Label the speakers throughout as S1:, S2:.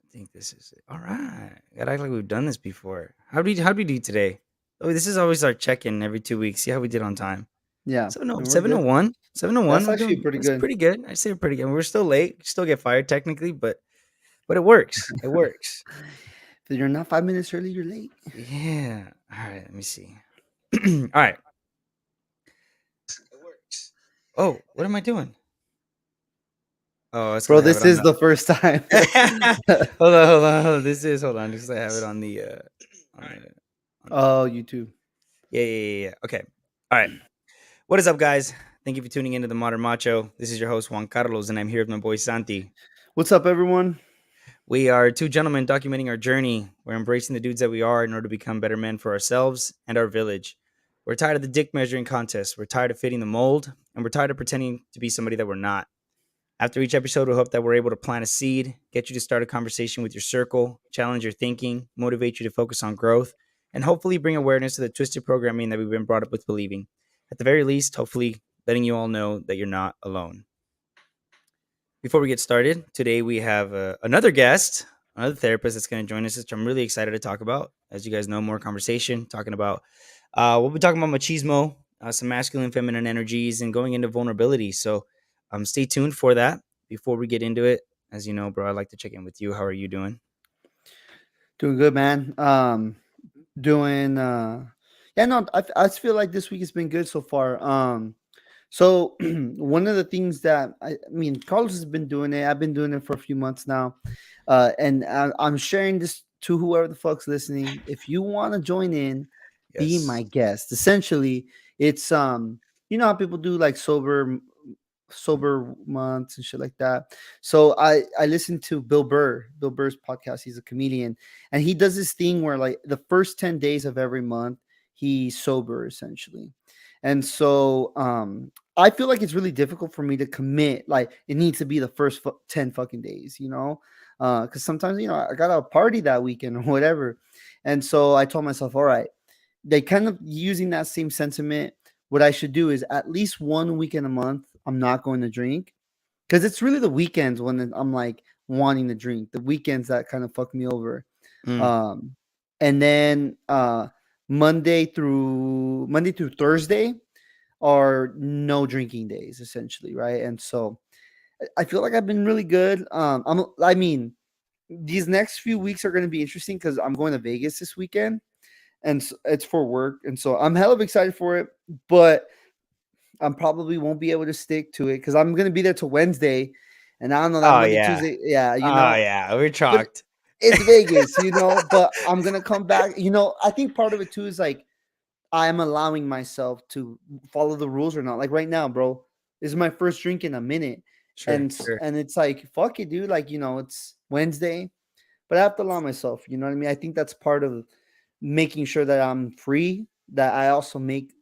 S1: I think this is it. All right. Gotta act like we've done this before. How do we do today? Oh, this is always our check-in every 2 weeks. See how we did on time.
S2: Yeah,
S1: So no,
S2: and we're good.
S1: 701. 701.
S2: That's
S1: We're
S2: actually
S1: doing
S2: pretty
S1: that's
S2: good.
S1: pretty good. I say we're pretty good. We're still late. Still get fired technically, but it works. It works.
S2: If you're not 5 minutes early, you're late.
S1: Yeah. All right. Let me see. All right. Oh, what am I doing? Oh, it's because
S2: Bro,
S1: I have it
S2: this
S1: on
S2: is
S1: the.
S2: the first time.
S1: Hold on. This is hold on. Just I have it on the on the on the.
S2: Oh, you too.
S1: Yeah. Okay. All right. What is up, guys? Thank you for tuning into the Modern Macho. This is your host Juan Carlos, and I'm here with my boy Santi.
S2: What's up, everyone?
S1: We are two gentlemen documenting our journey. We're embracing the dudes that we are in order to become better men for ourselves and our village. We're tired of the dick measuring contest. We're tired of fitting the mold, and we're tired of pretending to be somebody that we're not. After each episode, we hope that we're able to plant a seed, get you to start a conversation with your circle, challenge your thinking, motivate you to focus on growth, and hopefully bring awareness to the twisted programming that we've been brought up with believing. At the very least, hopefully letting you all know that you're not alone. Before we get started, today we have another guest, another therapist that's going to join us, which I'm really excited to talk about. As you guys know, more conversation, talking about, we'll be talking about machismo, some masculine, feminine energies, and going into vulnerability. So stay tuned for that. Before we get into it, as you know, bro, I'd like to check in with you. How are you doing?
S2: Doing good, man. Doing yeah, no, I just feel like this week has been good so far. So one of the things that I mean, Carlos has been doing it. I've been doing it for a few months now, and I'm sharing this to whoever the fuck's listening. If you want to join in, be
S1: Yes.
S2: my guest. Essentially, it's you know how people do like sober months and shit like that. So I listened to Bill Burr's podcast. He's a comedian, and he does this thing where like the first 10 days of every month he's sober essentially. And so I feel like it's really difficult for me to commit. Like it needs to be the first 10 fucking days, you know, because sometimes I got a party that weekend or whatever. And so I told myself, all right, they kind of using that same sentiment. What I should do is at least 1 weekend a month, I'm not going to drink because it's really the weekends when I'm like wanting to drink. The weekends that kind of fuck me over.
S1: Mm.
S2: Um, and then Monday through Thursday are no drinking days essentially, right? And so I feel like I've been really good. I mean, these next few weeks are going to be interesting because I'm going to Vegas this weekend and it's for work, and so I'm hella excited for it. But I probably won't be able to stick to it because I'm gonna be there till Wednesday, and I don't know that
S1: Oh
S2: Monday,
S1: yeah.
S2: Tuesday, yeah,
S1: Oh yeah. We're
S2: But
S1: chalked.
S2: it's Vegas, But I'm gonna come back. I think part of it too is like I am allowing myself to follow the rules or not. Like right now, bro, this is my first drink in a minute,
S1: Sure. Sure.
S2: and it's like fuck it, dude. Like it's Wednesday, but I have to allow myself. You know what I mean? I think that's part of making sure that I'm free, that I also make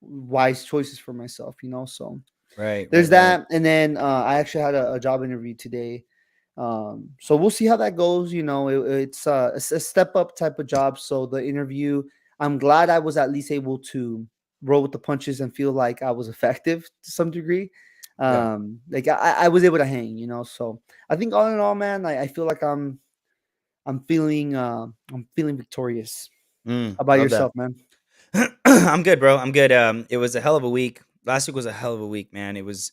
S2: wise choices for myself, So
S1: Right.
S2: there's
S1: Right. Right.
S2: that. And then I actually had a job interview today. So we'll see how that goes. It's a step up type of job. So the interview, I'm glad I was at least able to roll with the punches and feel like I was effective to some degree.
S1: Yeah.
S2: Like I was able to hang, So I think all in all, man, I feel like I'm feeling victorious. How about
S1: Love that.
S2: yourself, man?
S1: I'm good, bro. I'm good. It was a hell of a week. Last week was a hell of a week, man. It was.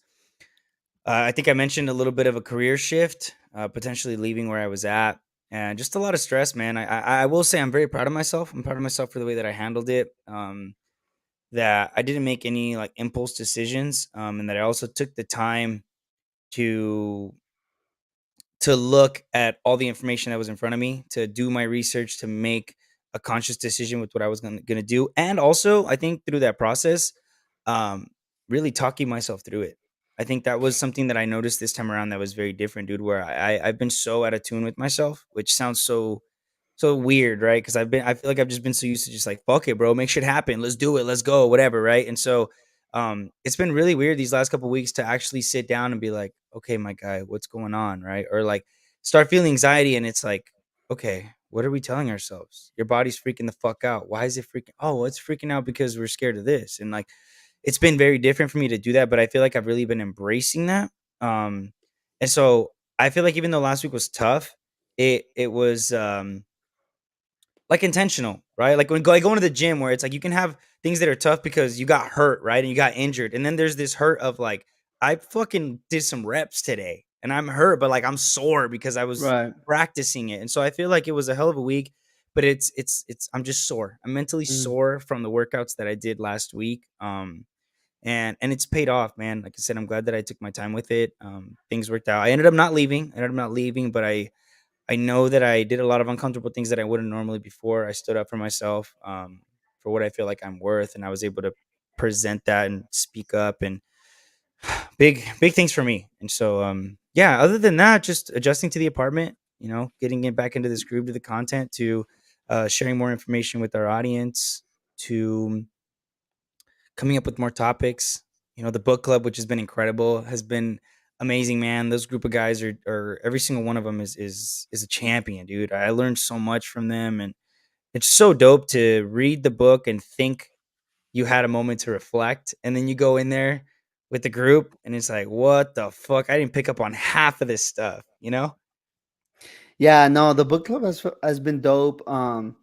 S1: I think I mentioned a little bit of a career shift, potentially leaving where I was at, and just a lot of stress, man. I will say I'm very proud of myself. I'm proud of myself for the way that I handled it. That I didn't make any like impulse decisions, and that I also took the time to look at all the information that was in front of me, to do my research, to make a conscious decision with what I was gonna do, and also I think through that process, um, really talking myself through it. I think that was something that I noticed this time around that was very different, dude. Where I've been so out of tune with myself, which sounds so weird, right? Because I feel like I've just been so used to just like fuck it, bro, make shit happen, let's do it, let's go, whatever, right? And so it's been really weird these last couple weeks to actually sit down and be like, okay, my guy, what's going on, right? Or like start feeling anxiety, and it's like, okay, what are we telling ourselves? Your body's freaking the fuck out. Why is it freaking? Oh, well, it's freaking out because we're scared of this, and like it's been very different for me to do that, but I feel like I've really been embracing that. And so I feel like even though last week was tough, it was like intentional, right? Like when going to the gym where it's like you can have things that are tough because you got hurt, right? And you got injured. And then there's this hurt of like, I fucking did some reps today and I'm hurt, but like I'm sore because I was
S2: Right.
S1: practicing it. And so I feel like it was a hell of a week, but I'm just sore. I'm mentally
S2: Mm.
S1: sore from the workouts that I did last week. And it's paid off, man. Like I said, I'm glad that I took my time with it. Things worked out. I ended up not leaving, but I know that I did a lot of uncomfortable things that I wouldn't normally before. I stood up for myself, for what I feel like I'm worth, and I was able to present that and speak up. And big things for me. And so, yeah. Other than that, just adjusting to the apartment. Getting it back into this groove to the content, to sharing more information with our audience, to coming up with more topics. The book club, which has been incredible, has been amazing, man. Those group of guys are every single one of them is a champion, dude. I learned so much from them, and it's so dope to read the book and think you had a moment to reflect, and then you go in there with the group, and it's like, what the fuck? I didn't pick up on half of this stuff, you know?
S2: Yeah, no, the book club has been dope. I'm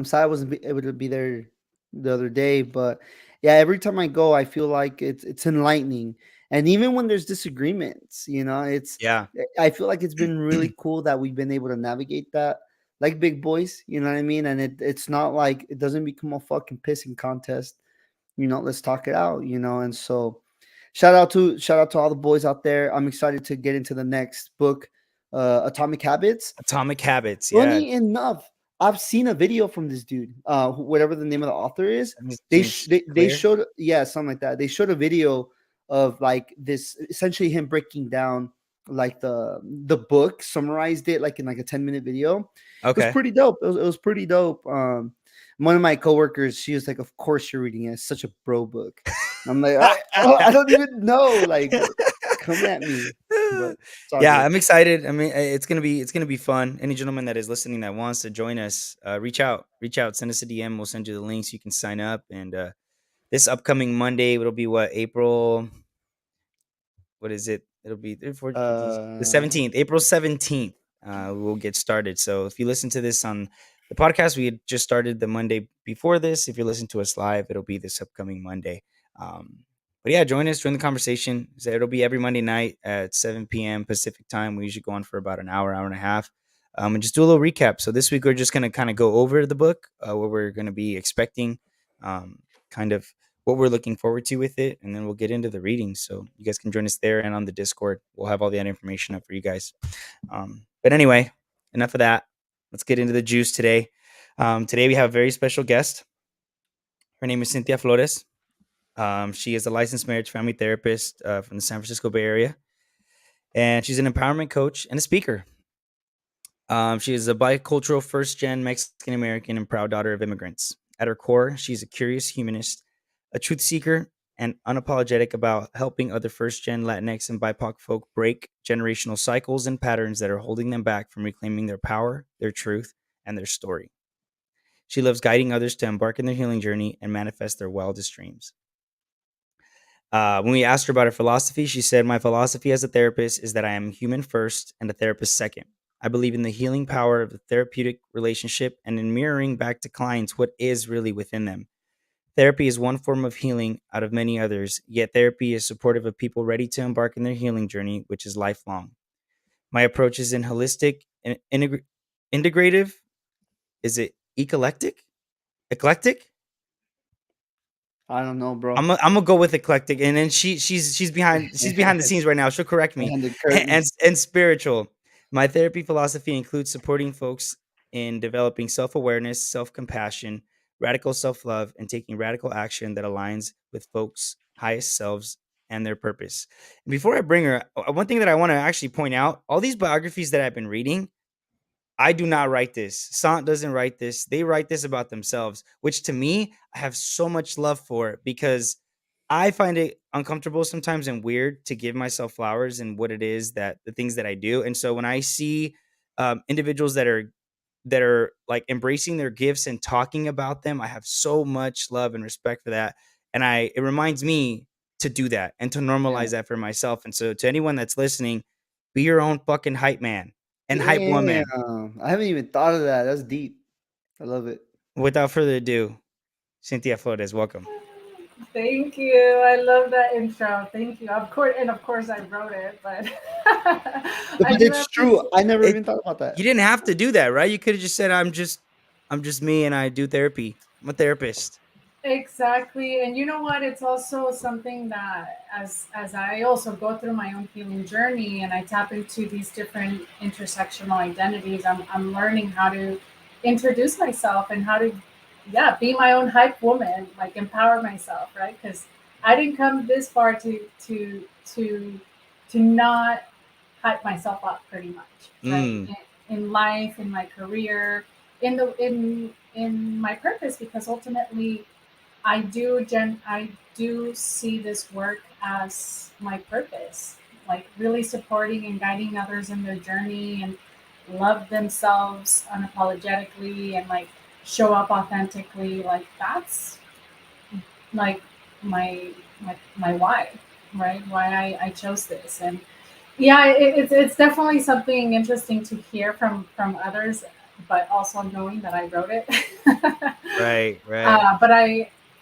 S2: sad I wasn't able to be there the other day, but yeah, every time I go, I feel like it's enlightening. And even when there's disagreements,
S1: Yeah.
S2: I feel like it's been really cool that we've been able to navigate that like big boys. You know what I mean? And it's not like it doesn't become a fucking pissing contest. Let's talk it out. And so shout out to all the boys out there. I'm excited to get into the next book, Atomic Habits.
S1: Atomic Habits. Yeah.
S2: Funny enough, I've seen a video from this dude, whatever the name of the author is.
S1: James
S2: They
S1: Clear.
S2: showed, yeah, something like that. They showed a video of like this, essentially him breaking down like the book, summarized it like in like a 10-minute video. It was
S1: Okay.
S2: pretty dope. It was pretty dope. One of my coworkers, she was like, "Of course you're reading it. It's such a bro book." And I'm like, I don't even know. Like, come at me, but it's all
S1: Yeah,
S2: good.
S1: I'm excited. I mean, it's gonna be fun. Any gentleman that is listening that wants to join us, reach out, send us a DM. We'll send you the links. You can sign up. And this upcoming Monday, it'll be what, April? What is it? It'll be the
S2: Uh,
S1: 17th, April 17th. We'll get started. So if you listen to this on the podcast, we had just started the Monday before this. If you listen to us live, it'll be this upcoming Monday. Um, but yeah, join the conversation. So it'll be every Monday night at 7 p.m. Pacific time. We usually go on for about an hour and a half, and just do a little recap. So this week we're just gonna kind of go over the book, what we're gonna be expecting, kind of what we're looking forward to with it, and then we'll get into the readings. So you guys can join us there and on the Discord. We'll have all that information up for you guys. But anyway, enough of that. Let's get into the juice today. Today we have a very special guest. Her name is Cynthia Flores. She is a licensed marriage family therapist from the San Francisco Bay Area, and she's an empowerment coach and a speaker. She is a bicultural first gen Mexican American and proud daughter of immigrants. At her core, she's a curious humanist, a truth seeker, and unapologetic about helping other first gen Latinx and BIPOC folk break generational cycles and patterns that are holding them back from reclaiming their power, their truth, and their story. She loves guiding others to embark in their healing journey and manifest their wildest dreams. When we asked her about her philosophy, she said, "My philosophy as a therapist is that I am human first and a therapist second. I believe in the healing power of the therapeutic relationship and in mirroring back to clients what is really within them. Therapy is one form of healing out of many others, yet therapy is supportive of people ready to embark in their healing journey, which is lifelong. My approach is in holistic and integrative. Is it eclectic? Eclectic?
S2: I don't know, bro.
S1: I'm gonna go with eclectic, and then she's behind the scenes right now. She'll correct me.
S2: Behind the
S1: And
S2: curtains.
S1: and spiritual. My therapy philosophy includes supporting folks in developing self awareness, self compassion, radical self love, and taking radical action that aligns with folks' highest selves and their purpose. And before I bring her, one thing that I want to actually point out: all these biographies that I've been reading, I do not write this. Sant doesn't write this. They write this about themselves, which to me, I have so much love for, because I find it uncomfortable sometimes and weird to give myself flowers and what it is that the things that I do. And so when I see individuals that are like embracing their gifts and talking about them, I have so much love and respect for that. And it reminds me to do that and to
S2: Yeah.
S1: normalize that for myself. And so to anyone that's listening, be your own fucking hype man. and hype woman.
S2: Damn, I haven't even thought of that. That's deep. I love it.
S1: Without further ado, Cynthia Flores, welcome.
S3: Thank you. I love that intro. Thank you. Of course, and of course, I wrote it, but I
S2: But
S3: do
S2: it's true.
S3: appreciate.
S2: I never
S1: It
S2: even thought about that.
S1: You didn't have to do that, right? You could have just said, I'm just me and I do therapy. I'm a therapist."
S3: Exactly. And you know what? It's also something that as I also go through my own healing journey and I tap into these different intersectional identities, I'm learning how to introduce myself and how to yeah, be my own hype woman, like empower myself, right? Because I didn't come this far to not hype myself up pretty much, right?
S1: Mm,
S3: In life, in my career, in my purpose, because ultimately I do see this work as my purpose, like really supporting and guiding others in their journey and love themselves unapologetically and like show up authentically. Like that's like my why, right? Why I chose this. And yeah, it's definitely something interesting to hear from others, but also knowing that I wrote it.
S1: right, right.
S3: But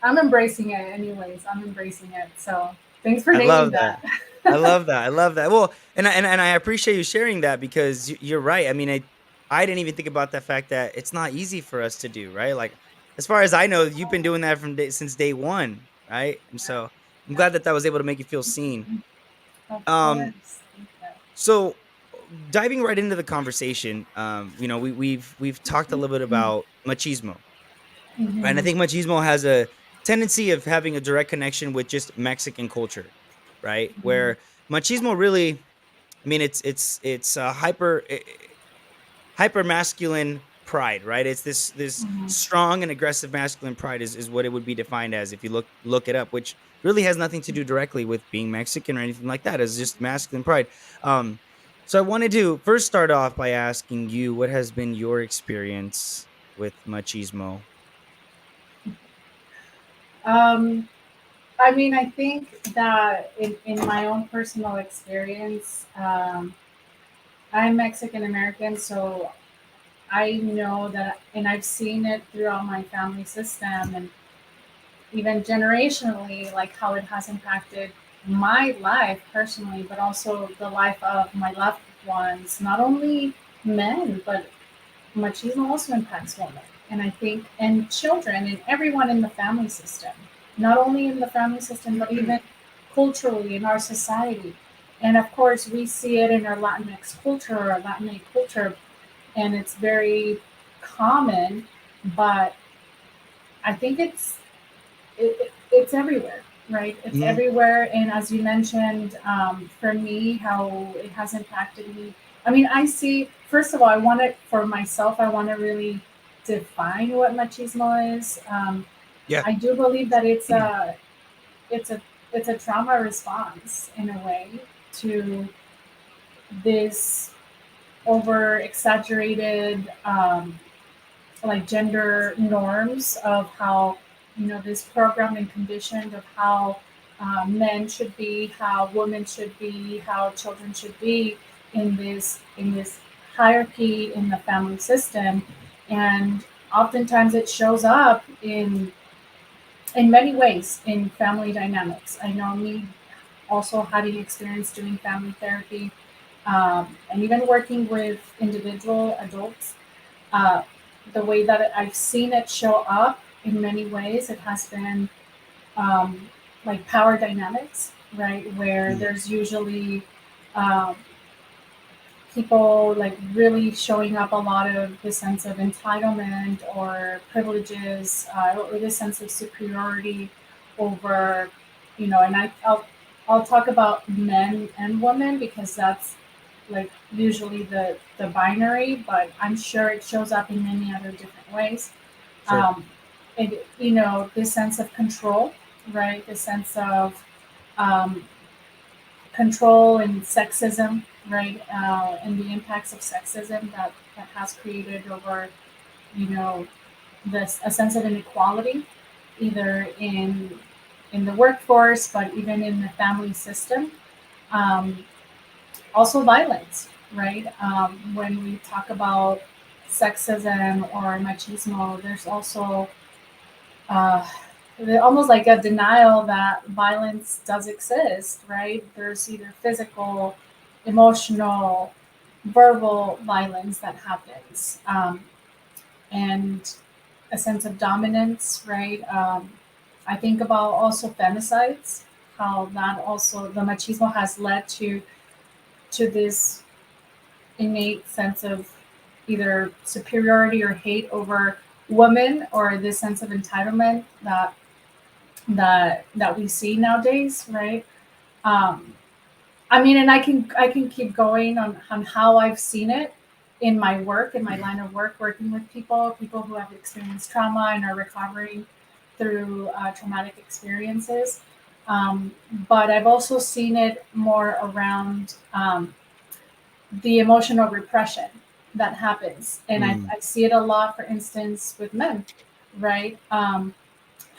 S3: I'm embracing it anyways. I'm embracing it. So thanks for
S1: I
S3: naming
S1: love that.
S3: that.
S1: I love that. I love that. Well, and I appreciate you sharing that because you're right. I mean, I didn't even think about the fact that it's not easy for us to do, right? Like as far as I know, you've been doing that since day one, right? And so I'm glad that that was able to make you feel seen.
S3: Of
S1: Um,
S3: course. Thank you.
S1: so diving right into the conversation, we've talked a little bit about machismo, right? And I
S3: Mhm.
S1: think machismo has a tendency of having a direct connection with just Mexican culture, right?
S3: Mhm.
S1: Where machismo really, I mean, it's a hyper masculine pride, right? It's this
S3: Mhm.
S1: strong and aggressive masculine pride is what it would be defined as if you look it up, which really has nothing to do directly with being Mexican or anything like that. It's just masculine pride. Um, so I wanted to first start off by asking you what has been your experience with machismo.
S3: Um, I mean, I think that in my own personal experience, I'm Mexican American, so I know that, and I've seen it throughout my family system and even generationally, like how it has impacted my life personally, but also the life of my loved ones, not only men, but machismo also impacts women. And I think, and children and everyone in the family system, not only in the family system, but even culturally in our society. And of course, we see it in our Latinx culture or Latinx culture, and it's very common, but I think it's everywhere, right? It's
S1: Mhm.
S3: everywhere. And as you mentioned, for me, how it has impacted me. I mean, I see. First of all, I want to for myself. I want to really define what machismo is.
S1: Yeah.
S3: I do believe that it's a it's a trauma response in a way to this over exaggerated like gender norms of how this programmed and conditioned of how men should be, how women should be, how children should be in this hierarchy in the family system, and oftentimes it shows up in many ways in family dynamics. I know me also having experience doing family therapy and even working with individual adults uh, the way that I've seen it show up in many ways, it has been like power dynamics, right? Where
S1: Mhm.
S3: there's usually um, people like really showing up a lot of the sense of entitlement or privileges or the sense of superiority over, and I'll talk about men and women because that's like usually the binary, but I'm sure it shows up in many other different ways.
S1: Sure.
S3: Um, and this sense of control, right? The sense of um, control and sexism, right? And the impacts of sexism that has created over, you know, this a sense of inequality, either in the workforce, but even in the family system. Um, Also violence, right? When we talk about sexism or machismo, there's also uh, almost like a denial that violence does exist, right? There's either physical, emotional, verbal violence that happens, and a sense of dominance, right? I think about also femicides, how that also the machismo has led to this innate sense of either superiority or hate over women, or this sense of entitlement that we see nowadays, right? Um, I mean, and I can keep going on how I've seen it in my work, in my line of work, working with people who have experienced trauma and are recovering through traumatic experiences. But I've also seen it more around the emotional repression that happens, and I,
S1: Mm.
S3: I see it a lot, for instance, with men, right?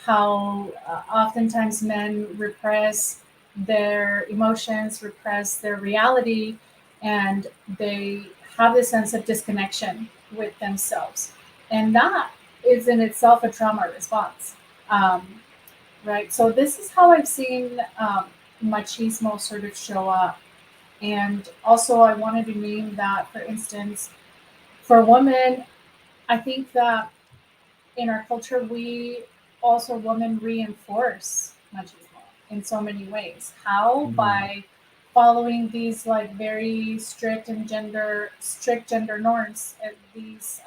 S3: How oftentimes men repress their emotions, repress their reality, and they have this sense of disconnection with themselves. And that is in itself a trauma response. Um, right? So, this is how I've seen machismo sort of show up. And also, I wanted to name that, for instance, for women, I think that in our culture, we also women reinforce machismo in so many ways. How?
S1: Mm.
S3: By following these like very strict gender norms, these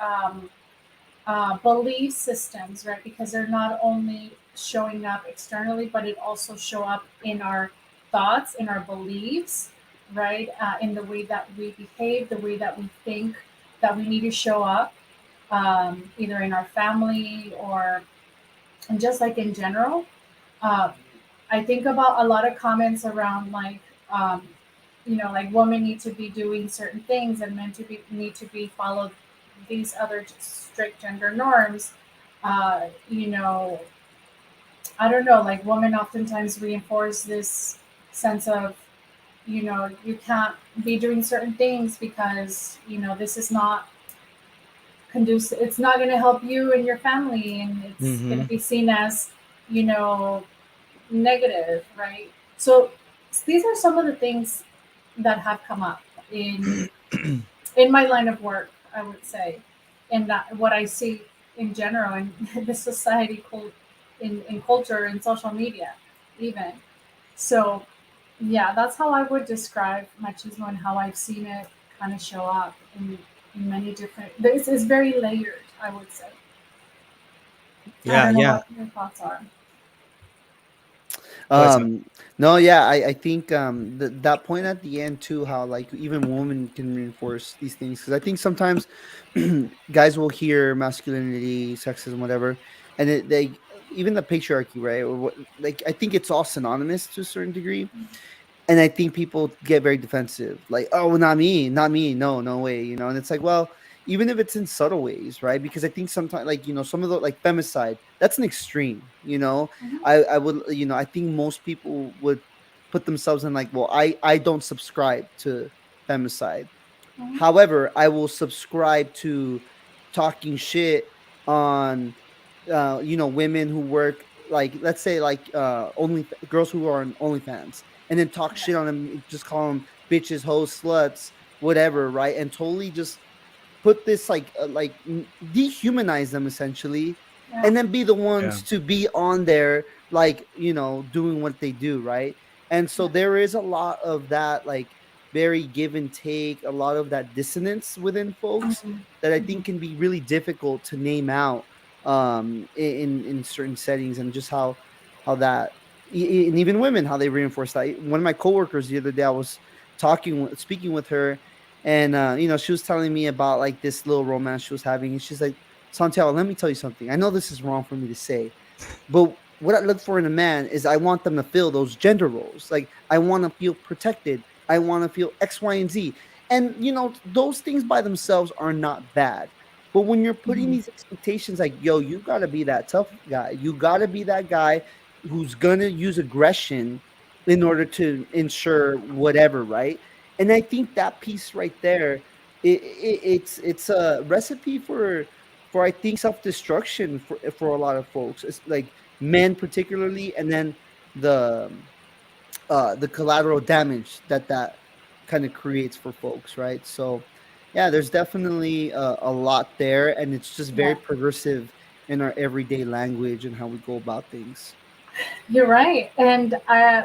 S3: belief systems, right? Because they're not only showing up externally, but it also show up in our thoughts, in our beliefs, right? In the way that we behave, the way that we think that we need to show up, either in our family or and just like in general. Um, I think about a lot of comments around like, um, like women need to be doing certain things and men to be need to be followed these other strict gender norms. You know, I don't know, like women oftentimes reinforce this sense of, you can't be doing certain things because, this is not conducive. It's not going to help you and your family, and it's going to
S1: Mhm.
S3: be seen as, you know, negative, right? So these are some of the things that have come up in my line of work, I would say, and that what I see in general in the society, in culture and social media, even. So, yeah, that's how I would describe machismo and how I've seen it kind of show up in many different. It's very layered, I would say. I
S1: Yeah,
S3: don't know
S1: yeah.
S3: what your thoughts are.
S1: Go ahead, Sam.
S2: Um, no, yeah, I think that point at the end too, how like even women can reinforce these things, because I think sometimes guys will hear masculinity, sexism, whatever, and they even the patriarchy, right? Or what, like I think it's all synonymous to a certain degree, and I think people get very defensive, like, "Oh, not me, not me, no, no way," and it's like, well, even if it's in subtle ways, right? Because I think sometimes, like some of the like femicide, that's an extreme.
S3: Mhm,
S2: I would, I think most people would put themselves in like, well, I don't subscribe to femicide.
S3: mhm,
S2: However, I will subscribe to talking shit on women who work, like, let's say, like, only girls who are on OnlyFans, and then talk
S3: yeah,
S2: shit on them, just call them bitches, hoes, sluts, whatever, right? And totally just put this like dehumanize them essentially,
S3: yeah,
S2: and then be the
S1: Yeah.
S2: ones to be on there, like, doing what they do, right? And so
S3: yeah.
S2: there is a lot of that, like, very give and take, a lot of that dissonance within folks
S3: Mhm,
S2: that I think
S3: mhm,
S2: can be really difficult to name out in certain settings, and just how that and even women, how they reinforce that. One of my coworkers the other day, I was speaking with her, and she was telling me about like this little romance she was having, and she's like, Santiago, let me tell you something. I know this is wrong for me to say, but what I look for in a man is I want them to fill those gender roles. Like, I want to feel protected. I want to feel X, Y, and Z. And those things by themselves are not bad. But when you're putting
S3: mhm,
S2: these expectations, like, yo, you got to be that tough guy. You got to be that guy who's gonna use aggression in order to ensure whatever, right? And I think that piece right there, it's a recipe for I think self destruction for a lot of folks. It's like men particularly, and then the the collateral damage that that kind of creates for folks, right? So yeah, there's definitely a lot there, and it's just very
S3: Yeah,
S2: perversive in our everyday language and how we go about things.
S3: you're right. And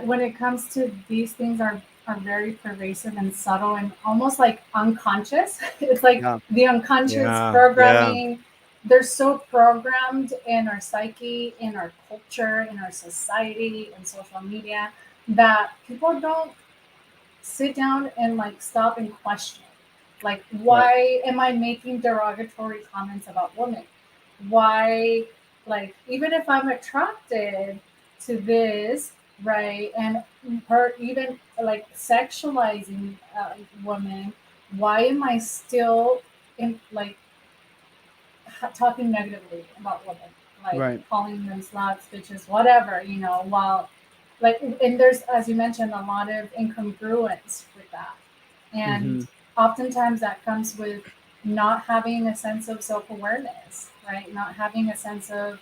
S3: when it comes to these things are very pervasive and subtle and almost like unconscious. It's like
S2: Yeah.
S3: the unconscious
S1: Yeah, yeah.
S3: programming. They're so programmed in our psyche, in our culture, in our society, in social media that people don't sit down and like stop and question. Like,
S2: Right.
S3: why am I making derogatory comments about women? Why, like, even if I'm attracted to this, right, and her even like sexualizing women, why am I still in like talking negatively about women, like
S2: Right.
S3: calling them sluts, bitches, whatever, while like, and there's, as you mentioned, a lot of incongruence with that. And
S2: Hmm.
S3: oftentimes that comes with not having a sense of self-awareness, right? Not having a sense of,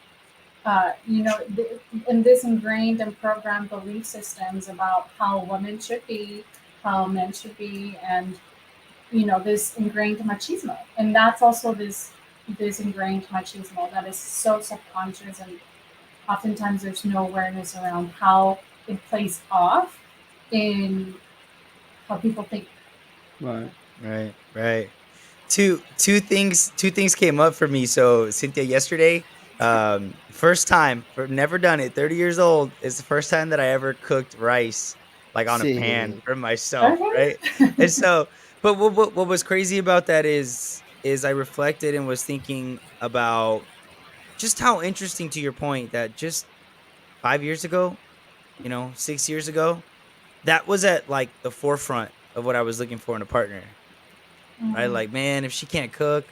S3: in this ingrained and programmed belief systems about how women should be, how men should be, and this ingrained machismo, and that's also this ingrained machismo that is so subconscious, and oftentimes there's no awareness around how it plays off in how people think.
S2: Right.
S1: Right, right. Two things came up for me. So Cynthia, yesterday, first time, for never done it. 30 years old is the first time that I ever cooked rice like on a pan
S2: See.
S1: for myself, right?
S3: Okay.
S1: And so, but what was crazy about that is I reflected and was thinking about just how interesting, to your point, that just 5 years ago, 6 years ago, that was at like the forefront of what I was looking for in a partner, right?
S3: Mhm.
S1: Like, man, if she can't cook,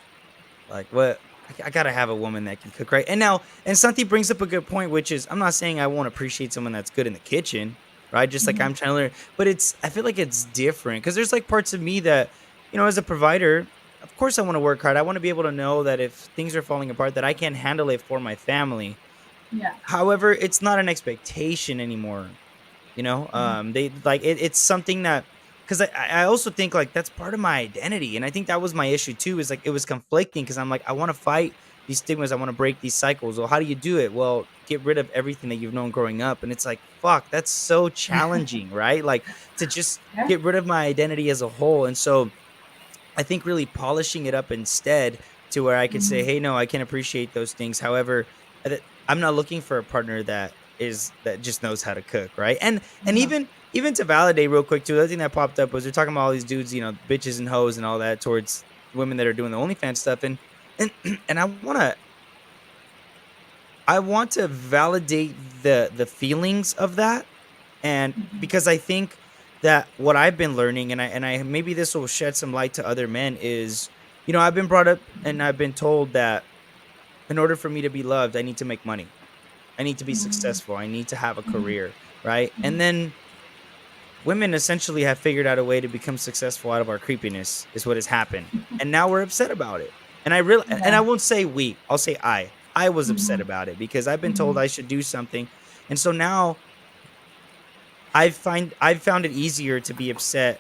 S1: like, what? I gotta have a woman that can cook, right? And now, and Santi brings up a good point, which is, I'm not saying I won't appreciate someone that's good in the kitchen, right? Just like
S3: Mhm.
S1: I'm trying to learn, but I feel like it's different because there's like parts of me that, as a provider, of course I want to work hard. I want to be able to know that if things are falling apart, that I can handle it for my family.
S3: Yeah.
S1: However, it's not an expectation anymore.
S3: Mhm.
S1: They like it's something that, because I also think like that's part of my identity, and I think that was my issue too. Is like it was conflicting because I'm like, I want to fight these stigmas, I want to break these cycles. Well, how do you do it? Well, get rid of everything that you've known growing up, and it's like, fuck, that's so challenging, right? Like, to just
S3: Yeah.
S1: get rid of my identity as a whole. And so I think really polishing it up instead, to where I could say,
S3: Mhm.
S1: "Hey, no, I can appreciate those things." However, I'm not looking for a partner that just knows how to cook, right? And
S3: Uh-huh.
S1: even to validate real quick too, the other thing that popped up was they're talking about all these dudes, bitches and hoes and all that towards women that are doing the OnlyFans stuff, and and I want to validate the feelings of that, and
S3: Mhm.
S1: because I think that what I've been learning, and I maybe this will shed some light to other men, is, I've been brought up and I've been told that in order for me to be loved, I need to make money. I need to be
S3: Mhm.
S1: successful. I need to have a
S3: Mhm.
S1: career, right?
S3: Mhm.
S1: And then women essentially have figured out a way to become successful out of our creepiness, is what has happened. And now we're upset about it. And I
S3: Yeah.
S1: won't say we, I'll say I was upset
S3: Mhm.
S1: about it because I've been told
S3: Mhm.
S1: I should do something. And so now I've found it easier to be upset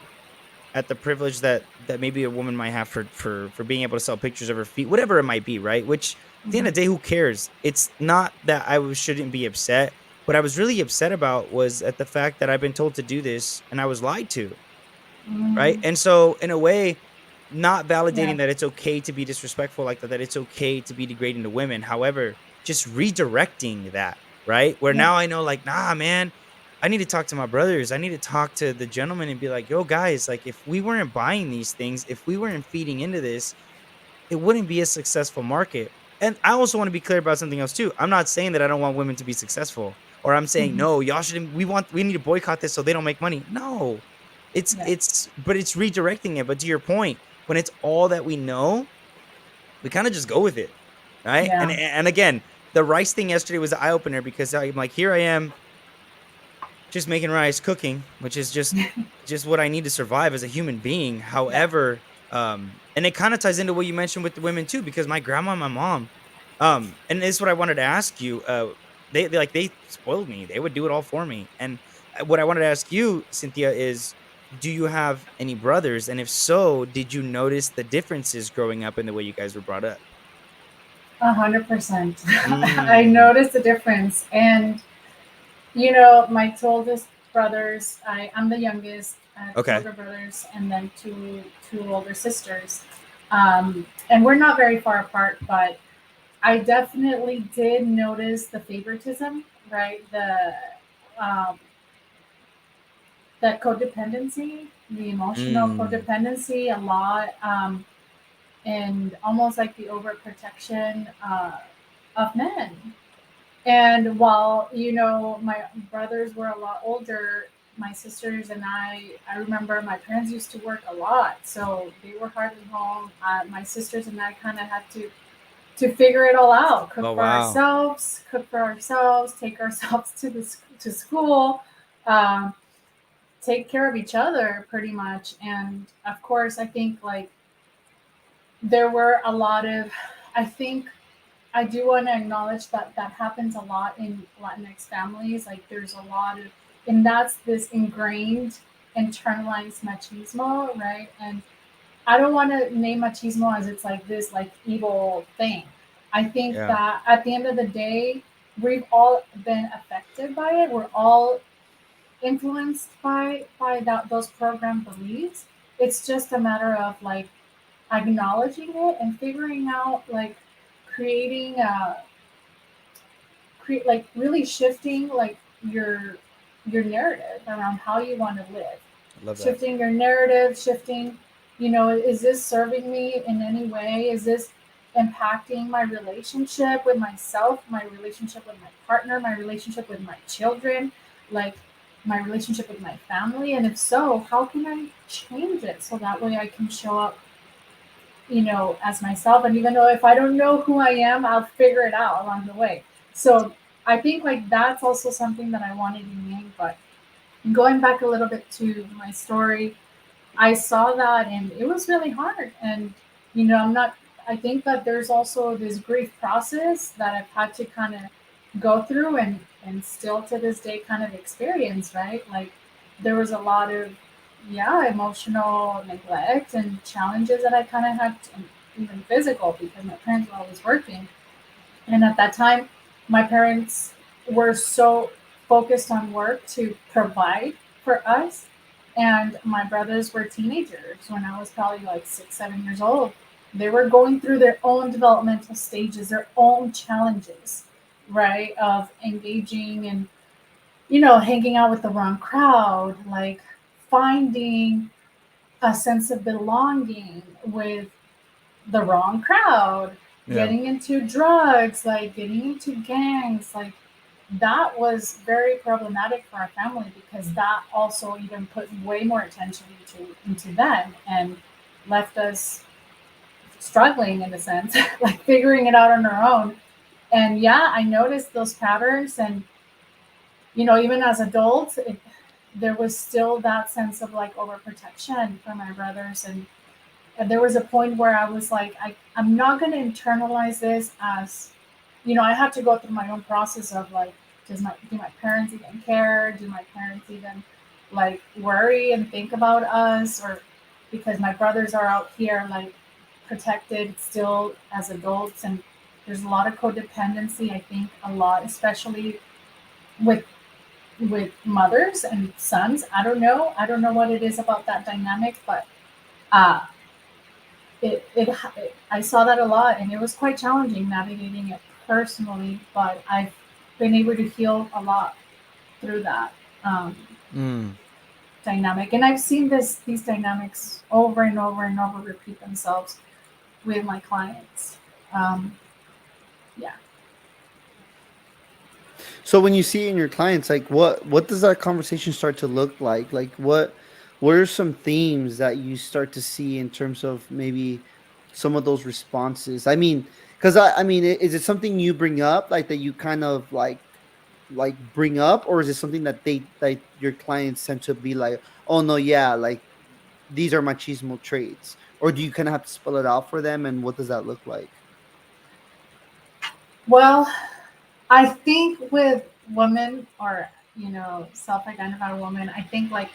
S1: at the privilege that maybe a woman might have for being able to sell pictures of her feet, whatever it might be, right? Which at the end
S3: Mhm.
S1: of the day, who cares? It's not that shouldn't be upset. What I was really upset about was at the fact that I've been told to do this and I was lied to, right?
S3: Mhm.
S1: And so in a way, not
S3: Yeah.
S1: validating that it's okay to be disrespectful like that it's okay to be degrading to women. However, just redirecting that, right? Where
S3: Yeah.
S1: now I know, like, nah, man, I need to talk to my brothers. I need to talk to the gentleman and be like, yo, guys, like, if we weren't buying these things, if we weren't feeding into this, it wouldn't be a successful market. And I also want to be clear about something else too. I'm not saying that I don't want women to be successful, or I'm saying
S3: Mhm.
S1: no, y'all shouldn't. We need to boycott this so they don't make money. No,
S3: Yeah.
S1: but it's redirecting it. But to your point, when it's all that we know, we kind of just go with it, right? And
S3: Yeah.
S1: and again, the rice thing yesterday was an eye opener because I'm like, here I am, just making rice, cooking, which is just what I need to survive as a human being.
S3: Yeah.
S1: However, and it kind of ties into what you mentioned with the women too, because my grandma and my mom, and this is what I wanted to ask you. They spoiled me. They would do it all for me. And what I wanted to ask you, Cynthia, is do you have any brothers? And if so, did you notice the differences growing up in the way you guys were brought up?
S3: 100%. I
S1: Mm.
S3: noticed the difference. And, my two oldest brothers, I'm the youngest. I have two
S1: Okay.
S3: older brothers and then two older sisters. And we're not very far apart, but I definitely did notice the favoritism, right? Um, the codependency, the emotional
S1: Mm.
S3: codependency a lot, and almost like the overprotection of men. And while, my brothers were a lot older, my sisters and I remember my parents used to work a lot. So they were hardly home. My sisters and I kind of had to figure it all out,
S1: Oh wow.
S3: cook for ourselves, take ourselves to school, um, take care of each other pretty much. And of course, I think like there were a lot of, I think I do want to acknowledge that that happens a lot in Latinx families. Like there's a lot of, and that's this ingrained, internalized machismo, right? And I don't want to name machismo as it's like this like evil thing. I think
S1: Yeah.
S3: that at the end of the day, we've all been affected by it. We're all influenced by those program beliefs. It's just a matter of like acknowledging it and figuring out like creating like really shifting like your narrative around how you want to live,
S1: I love that.
S3: shifting your narrative, shifting, is this serving me in any way? Is this impacting my relationship with myself, my relationship with my partner, my relationship with my children, like my relationship with my family? And if so, how can I change it so that way I can show up, as myself? And even though if I don't know who I am, I'll figure it out along the way. So I think like that's also something that I wanted to name. But going back a little bit to my story, I saw that and it was really hard. And, I'm not, I think that there's also this grief process that I've had to kind of go through and still to this day kind of experience, right? Like there was a lot of, yeah, emotional neglect and challenges that I kind of had, and even physical because my parents were always working. And at that time, my parents were so focused on work to provide for us. And my brothers were teenagers when I was probably like 6, 7 years old. They were going through their own developmental stages, their own challenges, right? Of engaging and, hanging out with the wrong crowd, like finding a sense of belonging with the wrong crowd,
S1: Yeah.
S3: getting into drugs, like getting into gangs, like that was very problematic for our family because that also even put way more attention into them and left us struggling in a sense, like figuring it out on our own. And yeah, I noticed those patterns, and even as adults, there was still that sense of like overprotection for my brothers. And there was a point where I was like, I'm not going to internalize this as, I had to go through my own process of like, do my parents even care? Do my parents even like worry and think about us? Or because my brothers are out here like protected still as adults, and there's a lot of codependency. I think a lot, especially with mothers and sons. I don't know what it is about that dynamic, but uh, I saw that a lot, and it was quite challenging navigating it personally. But I've been able to heal a lot through that um,
S1: Mm.
S3: dynamic, and I've seen these dynamics over and over and over repeat themselves with my clients. Um, yeah.
S2: So when you see it in your clients, like what does that conversation start to look like? Like what are some themes that you start to see in terms of maybe some of those responses? I mean, because is it something you bring up like that you kind of like like bring up, or is it something that your clients tend to be like, oh no, yeah, like these are machismo traits, or do you kind of have to spell it out for them, and what does that look like?
S3: Well, I think with women, or self-identified women, I think like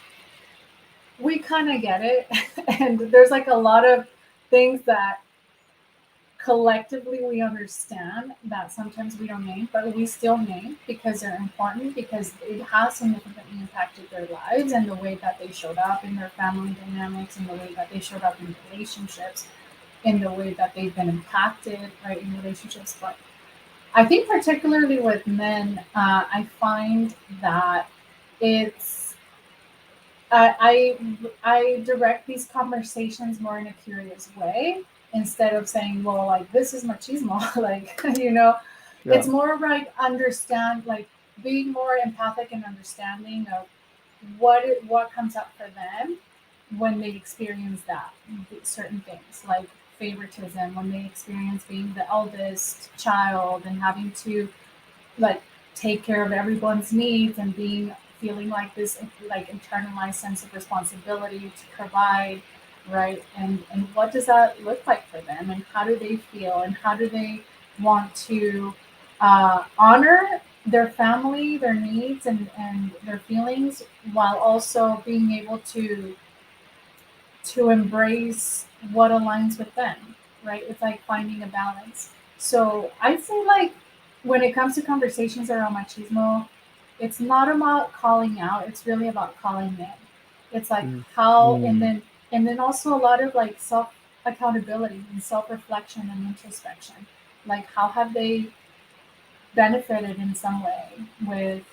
S3: we kind of get it, and there's like a lot of things that collectively we understand that sometimes we don't name, but we still name because they're important, because it has significantly impacted their lives and the way that they showed up in their family dynamics, and the way that they showed up in relationships, in the way that they've been impacted, right, in relationships. But I think particularly with men, I find that it's I direct these conversations more in a curious way, instead of saying, well, like, this is machismo. Like, it's
S2: Yeah.
S3: more like understand, like, being more empathic and understanding of what comes up for them when they experience that, certain things like favoritism, when they experience being the eldest child and having to, like, take care of everyone's needs, and being feeling like this, like, internalized sense of responsibility to provide, right? And what does that look like for them, and how do they feel, and how do they want to honor their family, their needs, and their feelings, while also being able to embrace what aligns with them, right? It's like finding a balance. So I'd say, like, when it comes to conversations around machismo, it's not about calling out, it's really about calling in. It's like
S2: Mm.
S3: how, and
S1: Mm.
S3: then also a lot of like self accountability and self reflection and introspection. Like, how have they benefited in some way with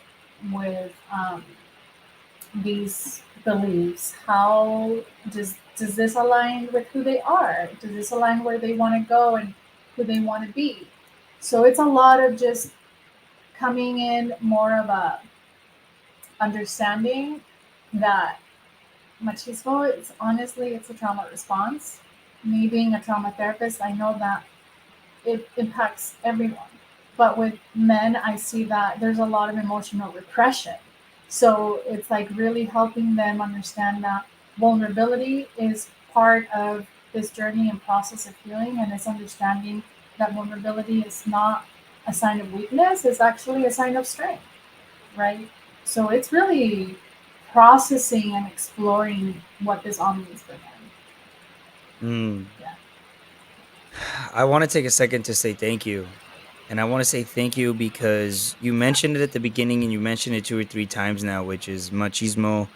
S3: these beliefs? How does this align with who they are? Does this align where they want to go and who they want to be? So it's a lot of just coming in more of a understanding that machismo is, honestly, it's a trauma response. Me being a trauma therapist, I know that it impacts everyone. But with men, I see that there's a lot of emotional repression. So it's like really helping them understand that vulnerability is part of this journey and process of healing, and it's understanding that vulnerability is not a sign of weakness, it's actually a sign of strength, right? So it's really processing and exploring what this all means for them.
S1: Mm.
S3: Yeah.
S1: I want to take a second to say thank you. And I want to say thank you because you mentioned it at the beginning and you mentioned it 2 or 3 times now, which is machismo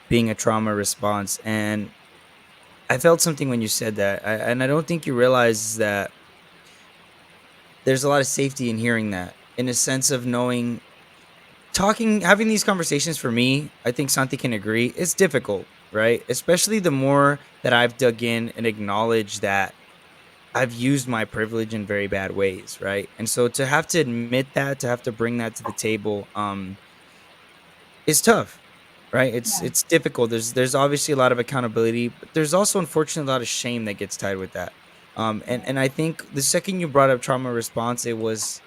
S1: being a trauma response. And I felt something when you said that. And I don't think you realize that there's a lot of safety in hearing that, in a sense of knowing, having these conversations for me, I think Santi can agree, it's difficult, right? Especially the more that I've dug in and acknowledged that I've used my privilege in very bad ways, right? And so to have to admit that, to have to bring that to the table, is tough, right? It's
S3: Yeah.
S1: it's difficult. There's obviously a lot of accountability, but there's also unfortunately a lot of shame that gets tied with that.
S3: Yeah.
S1: And I think the second you brought up trauma response, it was,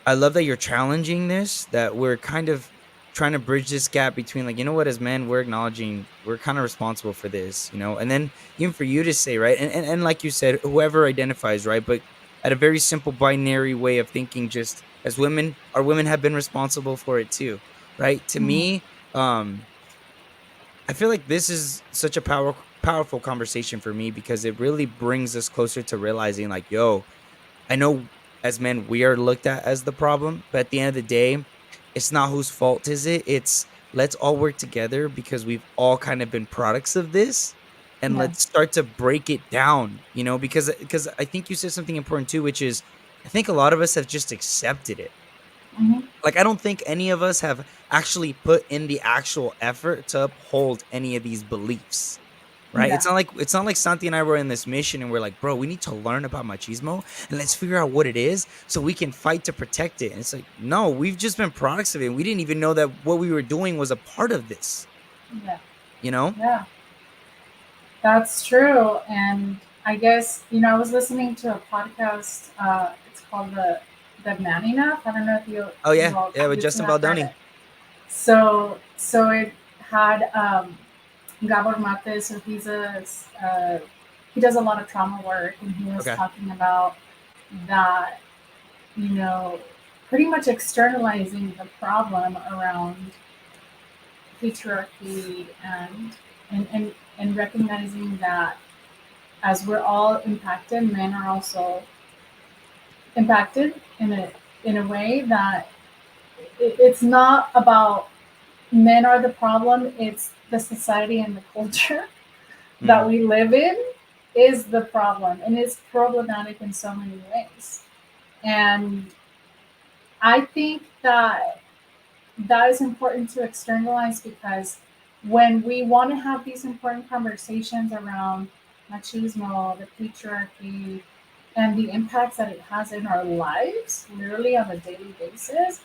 S1: I love that you're challenging this, that we're kind of trying to bridge this gap between, like, you know what, as men, we're acknowledging we're kind of responsible for this, and then even for you to say, right, and like you said, whoever identifies, right, but at a very simple binary way of thinking, just as women, our women have been responsible for it too, right? To
S3: Mhm.
S1: me, I feel like this is such a powerful conversation for me because it really brings us closer to realizing, like, yo, I know as men we are looked at as the problem, but at the end of the day, it's not whose fault is it. It's, let's all work together because we've all kind of been products of this, and
S3: Yeah.
S1: let's start to break it down, because I think you said something important too, which is, I think a lot of us have just accepted it.
S3: Mhm.
S1: Like, I don't think any of us have actually put in the actual effort to uphold any of these beliefs. Right?
S3: Yeah.
S1: It's not like Santi and I were in this mission and we're like, bro, we need to learn about machismo and let's figure out what it is so we can fight to protect it. And it's like, no, we've just been products of it. And we didn't even know that what we were doing was a part of this,
S3: Yeah.
S1: you know?
S3: Yeah. That's true. And I guess, I was listening to a podcast. It's called the Man Enough. I don't know if
S1: Oh
S3: you
S1: yeah,
S3: all
S1: yeah, with
S3: you two
S1: Justin
S3: have heard it.
S1: Baldoni.
S3: So it had Gabor Mate. So he does a lot of trauma work, and he was
S1: Okay.
S3: talking about that, you know, pretty much externalizing the problem around patriarchy and recognizing that as we're all impacted, men are also impacted in a way that it's not about men are the problem, it's the society and the culture that
S1: Mm,
S3: we live in is the problem, and it's problematic in so many ways. And I think that that is important to externalize, because when we want to have these important conversations around machismo, the patriarchy, and the impacts that it has in our lives, literally on a daily basis.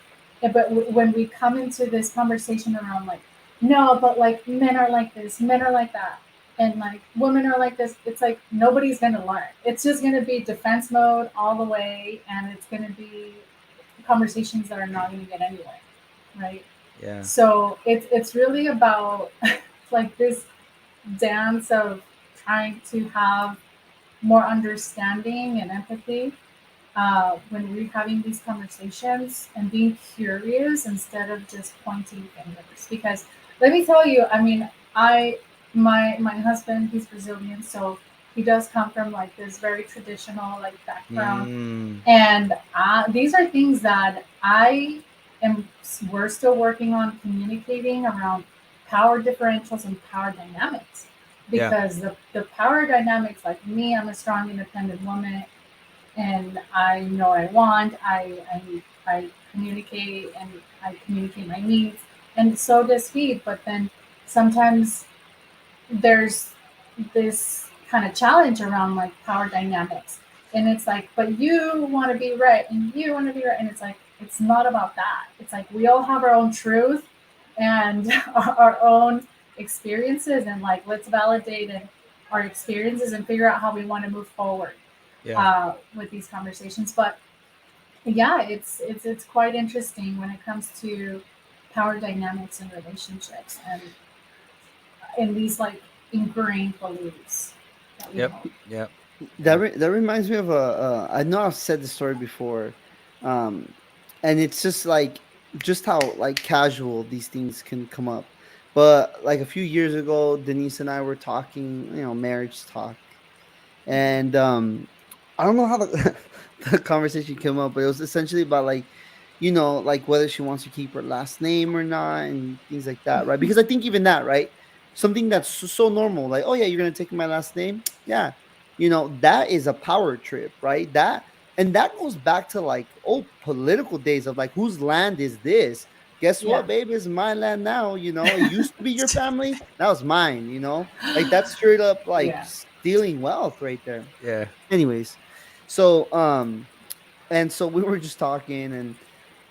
S3: But when we come into this conversation around like, no, but like men are like this, men are like that, and like women are like this, it's like nobody's gonna learn. It's just gonna be defense mode all the way, and it's gonna be conversations that are not gonna get anywhere, right?
S1: yeah.
S3: So it's really about like this dance of trying to have more understanding and empathy when we're having these conversations, and being curious instead of just pointing fingers. Because let me tell you, I mean, my husband, he's Brazilian, so he does come from like this very traditional like background,
S1: Mm,
S3: and these are things that I am. We're still working on communicating around power differentials and power dynamics,
S1: yeah.
S3: because the power dynamics, like me, I'm a strong independent woman, and I know what I want. I communicate, and I communicate my needs, and so does he. But then sometimes there's this kind of challenge around like power dynamics, and it's like, but you want to be right, and you want to be right, and it's like it's not about that. It's like we all have our own truth and our own experiences, and like let's validate our experiences and figure out how we want to move forward
S1: Yeah.
S3: with these conversations. But yeah, it's quite interesting when it comes to power dynamics and relationships, and in these like ingrained beliefs that we
S1: Yep.
S3: hold.
S1: Yep.
S2: That
S1: Yep.
S2: that reminds me of a. I know I've said the story before, um, and it's just like just how like casual these things can come up. But like a few years ago, Denise and I were talking, marriage talk, and I don't know how the the conversation came up, but it was essentially about like, like whether she wants to keep her last name or not, and things like that, right? Because I think even that, right, something that's so normal, like, oh yeah, you're gonna take my last name, yeah, that is a power trip, right? That goes back to like old political days of like, whose land is this? Guess
S3: Yeah.
S2: what, babe? It's my land now. It used to be your family. Now it's mine. Like that's straight up like
S3: Yeah.
S2: stealing wealth right there.
S1: Yeah.
S2: Anyways, so and so we were just talking,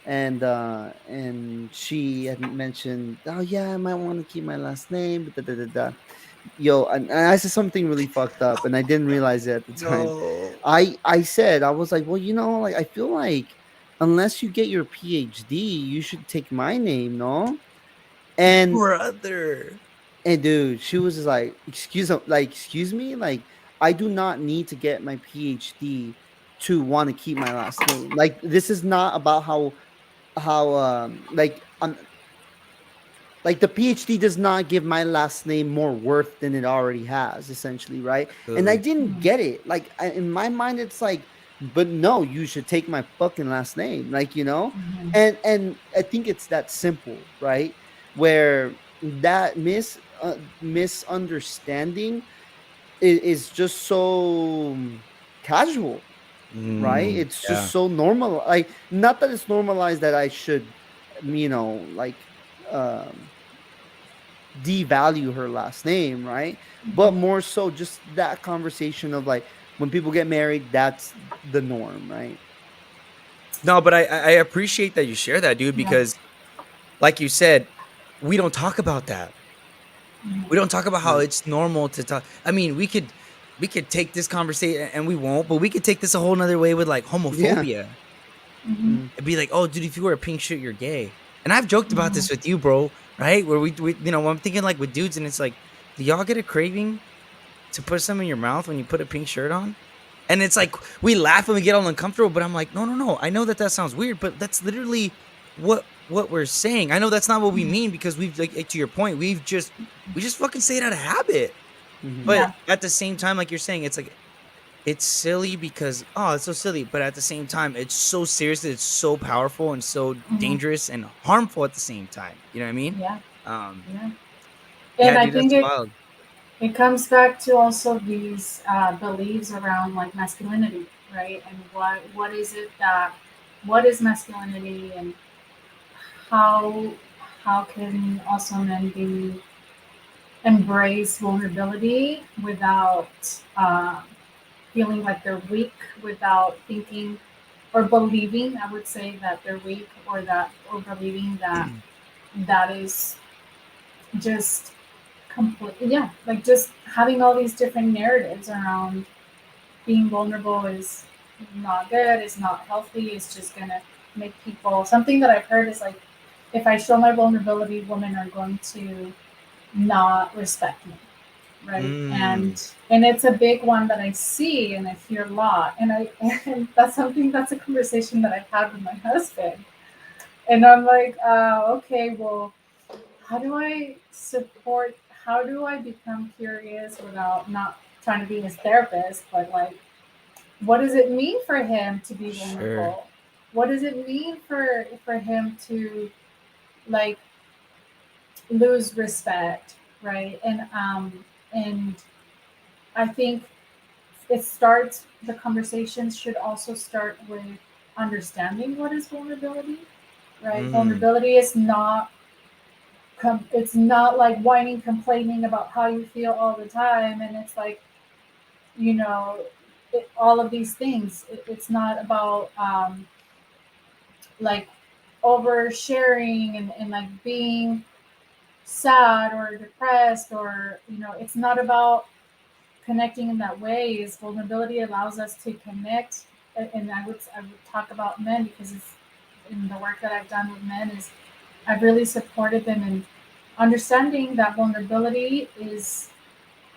S2: and she had mentioned, oh yeah, I might want to keep my last name, but da, da, da, da. Yo, and I said something really fucked up, and I didn't realize it at the time.
S1: No,
S2: I said, I was like, well, like I feel like unless you get your PhD, you should take my name, no? And
S1: brother.
S2: dude, she was just like, excuse me, like I do not need to get my PhD to want to keep my last name. Like this is not about how like the PhD does not give my last name more worth than it already has, essentially, right? And I
S1: Absolutely.
S2: didn't
S3: Mhm.
S2: get it. Like in my mind, it's like, but no, you should take my fucking last name, like
S3: Mhm.
S2: and I think it's that simple, right? Where that misunderstanding is just so casual, right?
S1: Mm,
S2: It's just
S1: yeah.
S2: so normal. Like not that it's normalized that I should, like um devalue her last name, right? But
S3: Mhm.
S2: more so just that conversation of like when people get married, that's the norm, right?
S1: No, but I appreciate that you share that, dude,
S3: Yeah.
S1: because like you said, we don't talk about that.
S3: Mhm.
S1: We don't talk about how
S2: Right.
S1: it's normal to talk. I mean, we could take this conversation, and we won't, but we could take this a whole nother way with like
S2: Yeah.
S1: homophobia.
S3: Mm-hmm.
S2: Mm,
S1: It'd be like, "Oh, dude, if you wear a pink shirt, you're gay." And I've joked about
S3: Mm-hmm.
S1: this with you, bro, right? Where we I'm thinking like with dudes, and it's like, do y'all get a craving to put some in your mouth when you put a pink shirt on? And it's like we laugh and we get all uncomfortable, but I'm like, no, no, no. I know that that sounds weird, but that's literally what we're saying. I know that's not what we mean because we've like to your point, we just fucking say it out of habit.
S2: mhm.
S1: But
S3: Yeah.
S1: at the same time, like you're saying, it's like it's silly because oh, it's so silly, but at the same time, it's so serious that it's so powerful and so
S3: Mm-hmm.
S1: dangerous and harmful at the same time. You know what I mean?
S3: Yeah.
S1: Um,
S3: Yeah.
S1: yeah,
S3: And I
S1: dude,
S3: think
S1: that's
S3: it
S1: wild.
S3: it comes back to also these beliefs around like masculinity, right? And what is it that what is masculinity, and how how can also men be embrace vulnerability without feeling like they're weak, without thinking or believing, I would say, that they're weak, or believing that that is just complete, yeah, like just having all these different narratives around being vulnerable is not good, it's not healthy, it's just gonna make people, something that I've heard is like, if I show my vulnerability, women are going to not respect me, right?
S1: Mm,
S3: And it's a big one that I see and I hear a lot, and I and that's something, that's a conversation that I've had with my husband, and I'm like, okay, well, how do I support? How do I become curious without not trying to be his therapist, but like, what does it mean for him to be
S1: sure.
S3: vulnerable? What does it mean for him to like lose respect, right? And I think it starts. The conversations should also start with understanding what is vulnerability, right?
S1: Mm,
S3: Vulnerability is not it's not like whining, complaining about how you feel all the time, and it's like, you know, all of these things. It's not about like oversharing and like being sad or depressed, or it's not about connecting in that way. Is vulnerability allows us to connect, and I would talk about men because it's in the work that I've done with men is I've really supported them in understanding that vulnerability is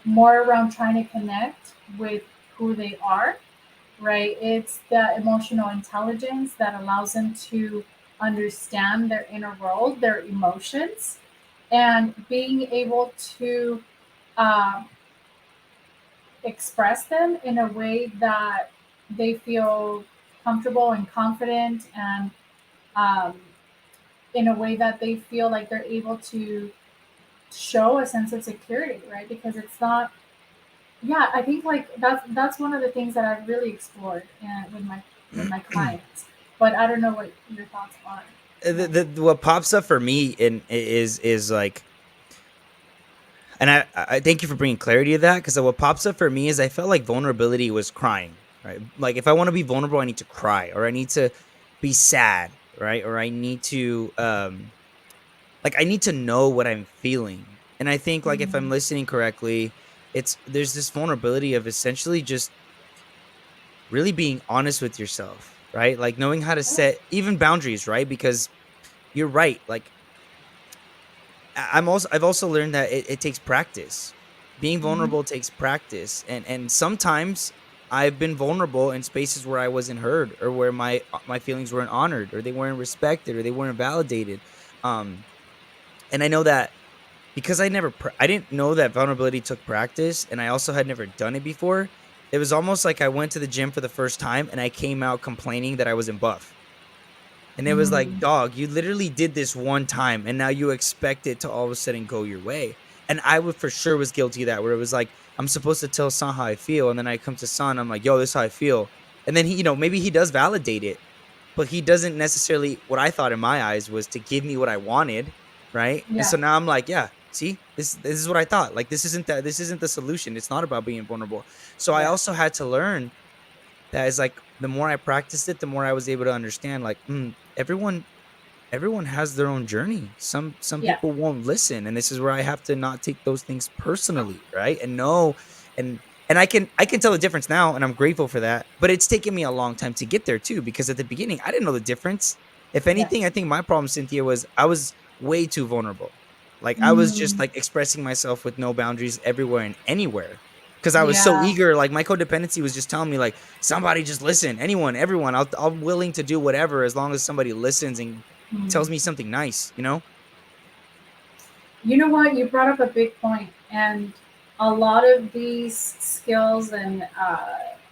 S3: more around trying to connect with who they are, right? It's the emotional intelligence that allows them to understand their inner world, their emotions, and being able to uh, express them in a way that they feel comfortable and confident, and um, in a way that they feel like they're able to show a sense of security, right? Because it's not, yeah, I think like that's one of the things that I've really explored with my clients. But I don't know what your thoughts are. Yeah.
S1: what pops up for me in is like, and I thank you for bringing clarity to that because what pops up for me is I felt like vulnerability was crying, right? Like if I want to be vulnerable, I need to cry or I need to be sad, right? Or I need to like I need to know what I'm feeling. And I think like if I'm
S3: Mhm.
S1: listening correctly, it's there's this vulnerability of essentially just really being honest with yourself, right? Like knowing how to set even boundaries, right? Because you're right. Like I've also learned that it takes practice. Being
S3: Mhm.
S1: vulnerable takes practice, and sometimes I've been vulnerable in spaces where I wasn't heard or where my feelings weren't honored or they weren't respected or they weren't validated. Um, and I know that because I didn't know that vulnerability took practice, and I also had never done it before. It was almost like I went to the gym for the first time and I came out complaining that I wasn't buff. And it was like,
S3: Mm.
S1: dog, you literally did this one time and now you expect it to all of a sudden go your way. And I would for sure was guilty of that, where it was like, I'm supposed to tell Son how I feel. And then I come to Son, I'm like, yo, this is how I feel. And then he, maybe he does validate it, but he doesn't necessarily, what I thought in my eyes was to give me what I wanted. Right. And
S3: Yeah.
S1: so now I'm like, yeah, see, this is what I thought. Like, this isn't the solution. It's not about being vulnerable. So I
S3: Yeah.
S1: also had to learn that is like the more I practiced it, the more I was able to understand like, everyone has their own journey. Some
S3: Yeah.
S1: people won't listen, and this is where I have to not take those things personally, right? And know and And I can tell the difference now, and I'm grateful for that. But it's taken me a long time to get there too, because at the beginning I didn't know the difference. If anything, I
S3: Yes.
S1: think my problem, Cynthia, was I was way too vulnerable. Like I was just
S3: Mm,
S1: like expressing myself with no boundaries everywhere and anywhere. Because I was so
S3: yeah.
S1: eager, like my codependency was just telling me, like, somebody just listen, anyone, everyone. I'm willing to do whatever as long as somebody listens and
S3: Mm.
S1: tells me something nice, you know?
S3: You know what? You brought up a big point, and a lot of these skills, and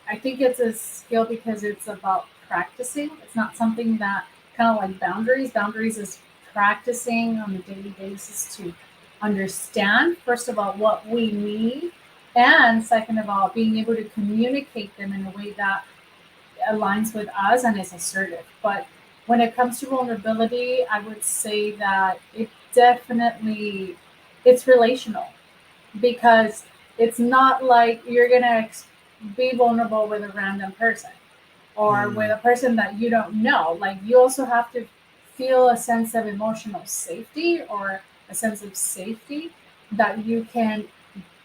S3: I think it's a skill because it's about practicing. It's not something that kind of like boundaries. Boundaries is practicing on a daily basis to understand, first of all, what we need, and second of all, being able to communicate them in a way that aligns with us and is assertive. But when it comes to vulnerability, I would say that it definitely it's relational because it's not like you're gonna be vulnerable with a random person or with
S1: Mm,
S3: a person that you don't know. Like you also have to feel a sense of emotional safety or a sense of safety that you can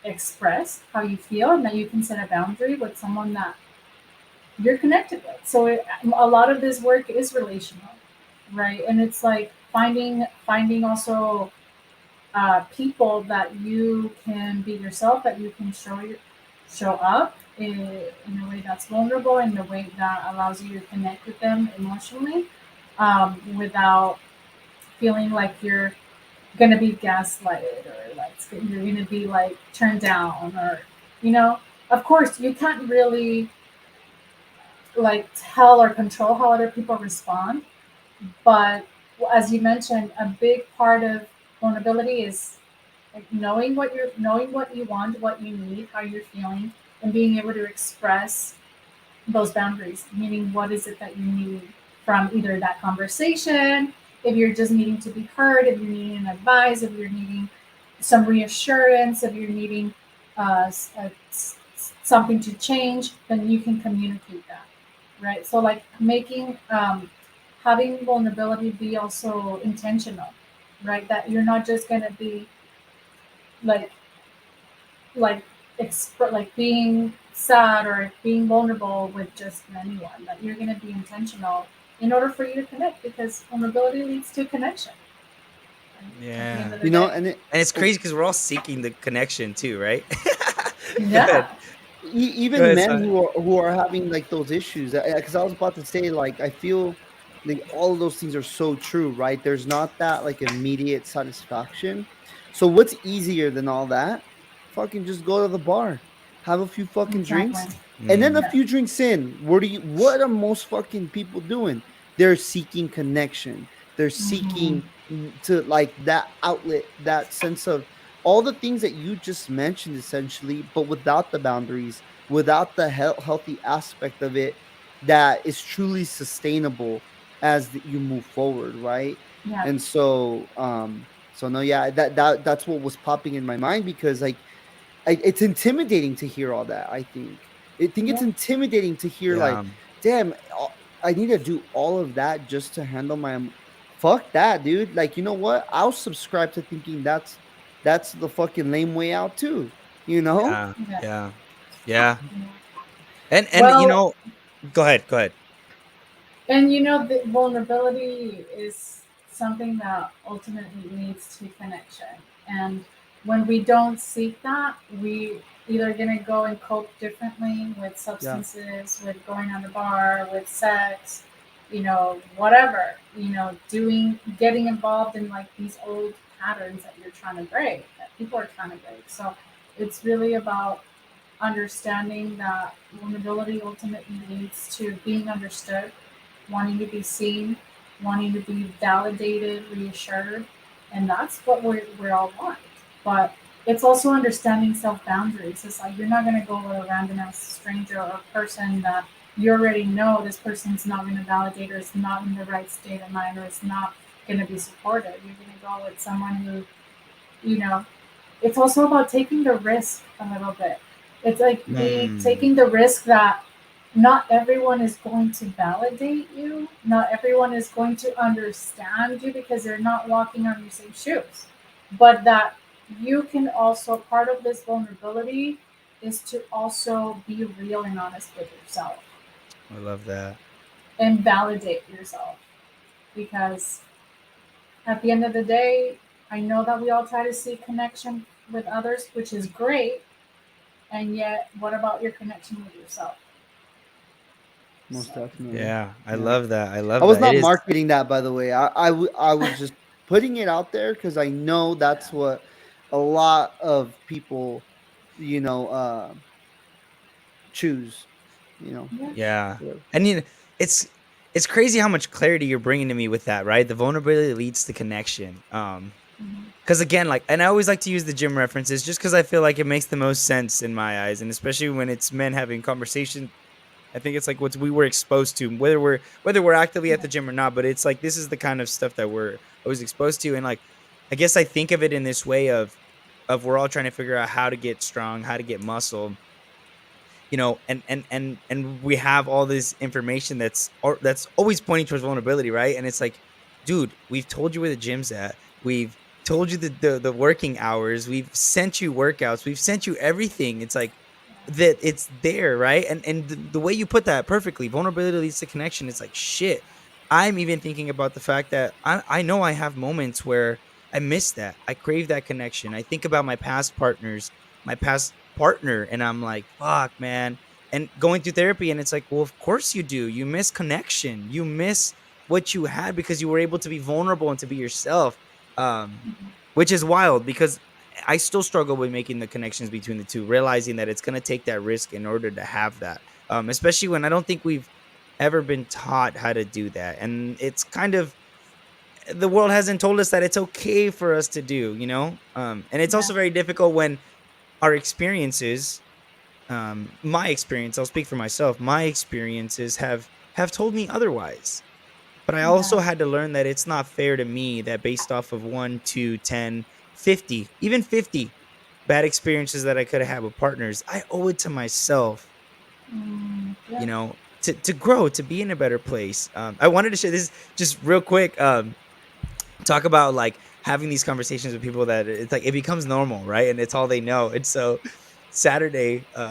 S3: express how you feel and that you can set a boundary with someone that you're connected with. So a lot of this work is relational, right? And it's like finding also people that you can be yourself, that you can show up in a way that's vulnerable, in a way that allows you to connect with them emotionally, without feeling like you're gonna be gaslighted or like you're gonna be like turned down or you know. Of course, you can't really like tell or control how other people respond. But as you mentioned, a big part of vulnerability is like knowing what you want, what you need, how you're feeling, and being able to express those boundaries. Meaning, what is it that you need from either that conversation, if you're just needing to be heard, if you're needing advice, if you're needing some reassurance, if you're needing something to change, then you can communicate that, right? So like making having vulnerability be also intentional, right? That you're not just gonna be like like like being sad or being vulnerable with just anyone. That you're gonna be intentional in order for you to connect because vulnerability leads to connection. Right? At the end
S1: yeah.
S3: of the
S2: You know,
S3: day,
S2: and it,
S1: And it's crazy because we're all seeking the connection too, right? Go ahead.
S3: yeah,
S1: Go
S2: even
S1: ahead,
S2: men
S1: son.
S2: who are having like those issues, because I was about to say, like, I feel like all of those things are so true, right? There's not that like immediate satisfaction. So what's easier than all that? Fucking just go to the bar, have a few fucking
S3: exactly.
S2: drinks, and then a
S1: Mm,
S3: Yeah.
S2: few drinks in, what are most fucking people doing? They're seeking connection. They're
S3: Hmm.
S2: seeking to like that outlet, that sense of all the things that you just mentioned, essentially, but without the boundaries, without the healthy aspect of it that is truly sustainable as you move forward, right?
S3: Yeah.
S2: And so no, yeah, that's what was popping in my mind because like it's intimidating to hear all that. I think it's
S3: Yeah.
S2: intimidating to hear like,
S1: yeah.
S2: damn, I need to do all of that just to handle my fuck that, dude. Like, you know what? I'll subscribe to thinking that's the fucking lame way out too. You know?
S1: Yeah.
S3: Yeah.
S1: Yeah. Yeah.
S3: Yeah.
S1: And
S3: Well,
S1: go ahead. Go ahead.
S3: and you know, the vulnerability is something that ultimately leads to connection. And when we don't seek that, we either gonna go and cope differently with
S2: Yeah.
S3: substances, with going on the bar, with sex, whatever, getting involved in like these old patterns that you're trying to break, that people are trying to break. So it's really about understanding that vulnerability ultimately leads to being understood, wanting to be seen, wanting to be validated, reassured, and that's what we all want. But it's also understanding self boundaries. It's like you're not going to go with a random ass stranger or person that you already know this person's not going to validate or is not in the right state of mind or is not going to be supportive. You're going to go with someone who, you know, it's also about taking the risk a little bit. It's like
S1: Mm,
S3: taking the risk that not everyone is going to validate you, not everyone is going to understand you because they're not walking on your same shoes, but that you can also part of this vulnerability. is to also be real and honest with yourself
S1: I love that.
S3: and validate yourself. Because at the end of the day, I know that we all try to seek connection with others, which is great. And yet, what about your connection with yourself?
S2: Most
S3: So,
S2: definitely.
S1: Yeah, I
S2: Yeah.
S1: love that. I
S2: I
S1: love
S2: was
S1: that. It
S2: not
S1: is.
S2: marketing that, by the way. I was just putting it out there because I know that's
S3: yeah.
S2: what a lot of people, choose. You know,
S3: Yeah.
S1: Yeah.
S2: whatever.
S1: I mean, it's it's crazy how much clarity you're bringing to me with that, right? The vulnerability leads to connection.
S3: Mhm.
S1: Because again, like, and I always like to use the gym references just because I feel like it makes the most sense in my eyes, and especially when it's men having conversation. I think it's like what we were exposed to, whether we're actively at
S3: Yeah.
S1: the gym or not. But it's like this is the kind of stuff that we're always exposed to, and like, I guess I think of it in this way of we're all trying to figure out how to get strong, how to get muscle, and we have all this information that's always pointing towards vulnerability, right? And it's like, dude, we've told you where the gym's at. We've told you the working hours. We've sent you workouts. We've sent you everything. It's like that it's there, right? And the way you put that perfectly, vulnerability leads to connection. It's like shit. I'm even thinking about the fact that I know I have moments where I miss that. I crave that connection. I think about my past partners, my past partner, and I'm like, fuck, man. And going through therapy, and it's like, well, of course you do. You miss connection. You miss what you had because you were able to be vulnerable and to be yourself.
S3: Mhm.
S1: Which is wild because I still struggle with making the connections between the two, realizing that it's going to take that risk in order to have that. Especially when I don't think we've ever been taught how to do that. And it's kind of, the world hasn't told us that it's okay for us to do, and it's
S3: Yeah.
S1: also very difficult when our experiences, my experience, I'll speak for myself, my experiences have told me otherwise. But I
S3: Yeah.
S1: also had to learn that it's not fair to me that based off of 1, 2, 10, 50, even 50 bad experiences that I could have had with partners, I owe it to myself,
S3: Yeah.
S1: to grow, to be in a better place. I wanted to share this just real quick. Talk about like having these conversations with people that it's like it becomes normal, right? And it's all they know. And so Saturday, we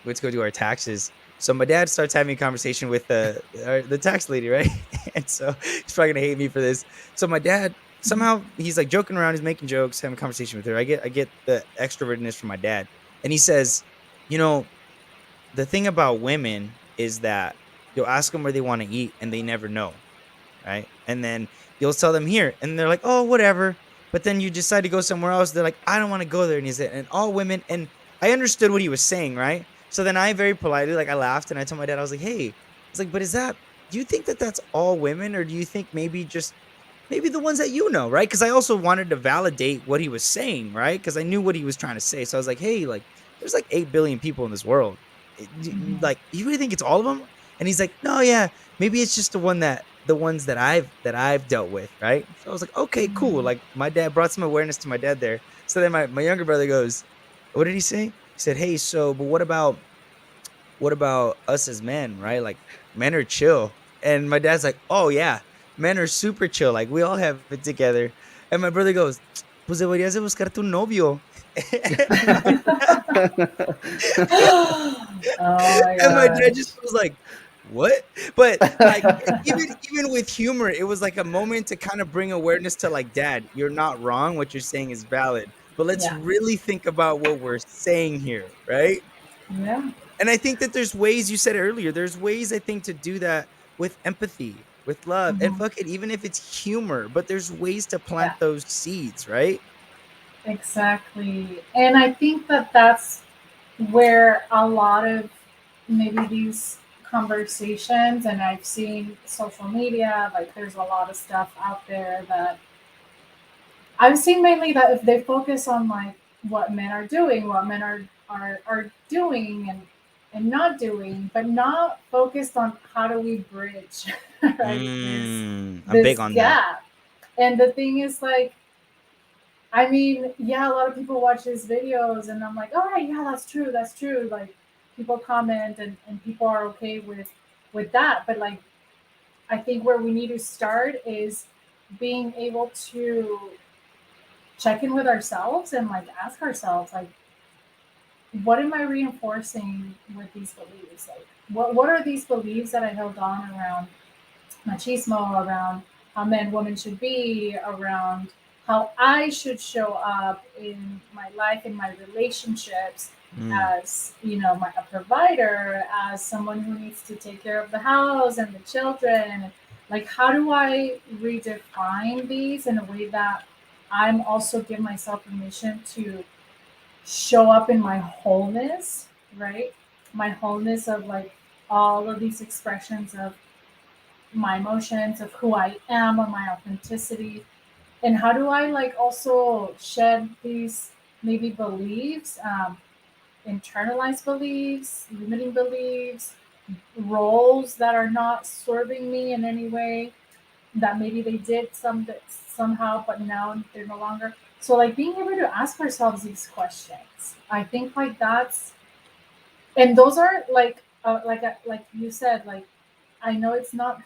S1: went to go do our taxes. So my dad starts having a conversation with the tax lady, right? And so he's probably gonna hate me for this. So my dad somehow he's like joking around, he's making jokes, having a conversation with her. I get the extrovertedness from my dad, and he says, you know, the thing about women is that you'll ask them where they want to eat, and they never know, right? And then you'll tell them here, and they're like, "Oh, whatever." But then you decide to go somewhere else. They're like, "I don't want to go there." And he's and all women. And I understood what he was saying, right? So then I very politely, like, I laughed and I told my dad, I was like, "Hey," I was like, "But is that? Do you think that that's all women, or do you think maybe the ones that you know, right?" Because I also wanted to validate what he was saying, right? Because I knew what he was trying to say. So I was like, "Hey, like, there's like 8 billion people in this world.
S3: Mhm.
S1: Like, you really think it's all of them?" And he's like, "No, yeah, maybe it's just the ones that I've dealt with, right?" So I was like, "Okay, cool."
S3: Mhm.
S1: Like my dad brought some awareness to my dad there. So then my younger brother goes, "What did he say?" He said, "Hey, so but what about us as men, right? Like men are chill." And my dad's like, "Oh yeah, men are super chill. Like we all have it together." And my brother goes, "Pues deberías de buscar tu novio." and my
S3: Oh my
S1: And my dad just
S3: gosh.
S1: was like, "What?" But, like, even with humor, it was like a moment to kind of bring awareness to, like, "Dad, you're not wrong, what you're saying is valid, but let's
S3: Yeah.
S1: really think about what we're saying here," right?
S3: Yeah.
S1: And I think that there's ways, you said earlier, there's ways I think to do that with empathy, with love, and
S3: Mhm.
S1: fuck it, even if it's humor, but there's ways to
S3: Yeah.
S1: plant those seeds, right?
S3: Exactly. And I think that that's where a lot of maybe these conversations, and I've seen social media, like there's a lot of stuff out there that I've seen mainly that if they focus on like what men are doing, what men are doing and not doing, but not focused on how do we bridge right
S1: I'm big
S3: this
S1: on that.
S3: gap. And the thing is like I mean, yeah, a lot of people watch these videos and I'm like, all right, yeah, that's true, that's true. Like people comment and people are okay with that. But like I think where we need to start is being able to check in with ourselves and like ask ourselves like what am I reinforcing with these beliefs? Like, what are these beliefs that I held on around machismo, around how men, women should be, around how I should show up in my life, in my relationships,
S1: Mm.
S3: as a provider, as someone who needs to take care of the house and the children. Like, how do I redefine these in a way that I'm also give myself permission to show up in my wholeness, right? My wholeness of like all of these expressions of my emotions, of who I am, or my authenticity. And how do I like also shed these maybe beliefs, internalized beliefs, limiting beliefs, roles that are not serving me in any way, that maybe they did somehow, but now they're no longer. So like being able to ask ourselves these questions, I think like that's, and those are like you said, like I know it's not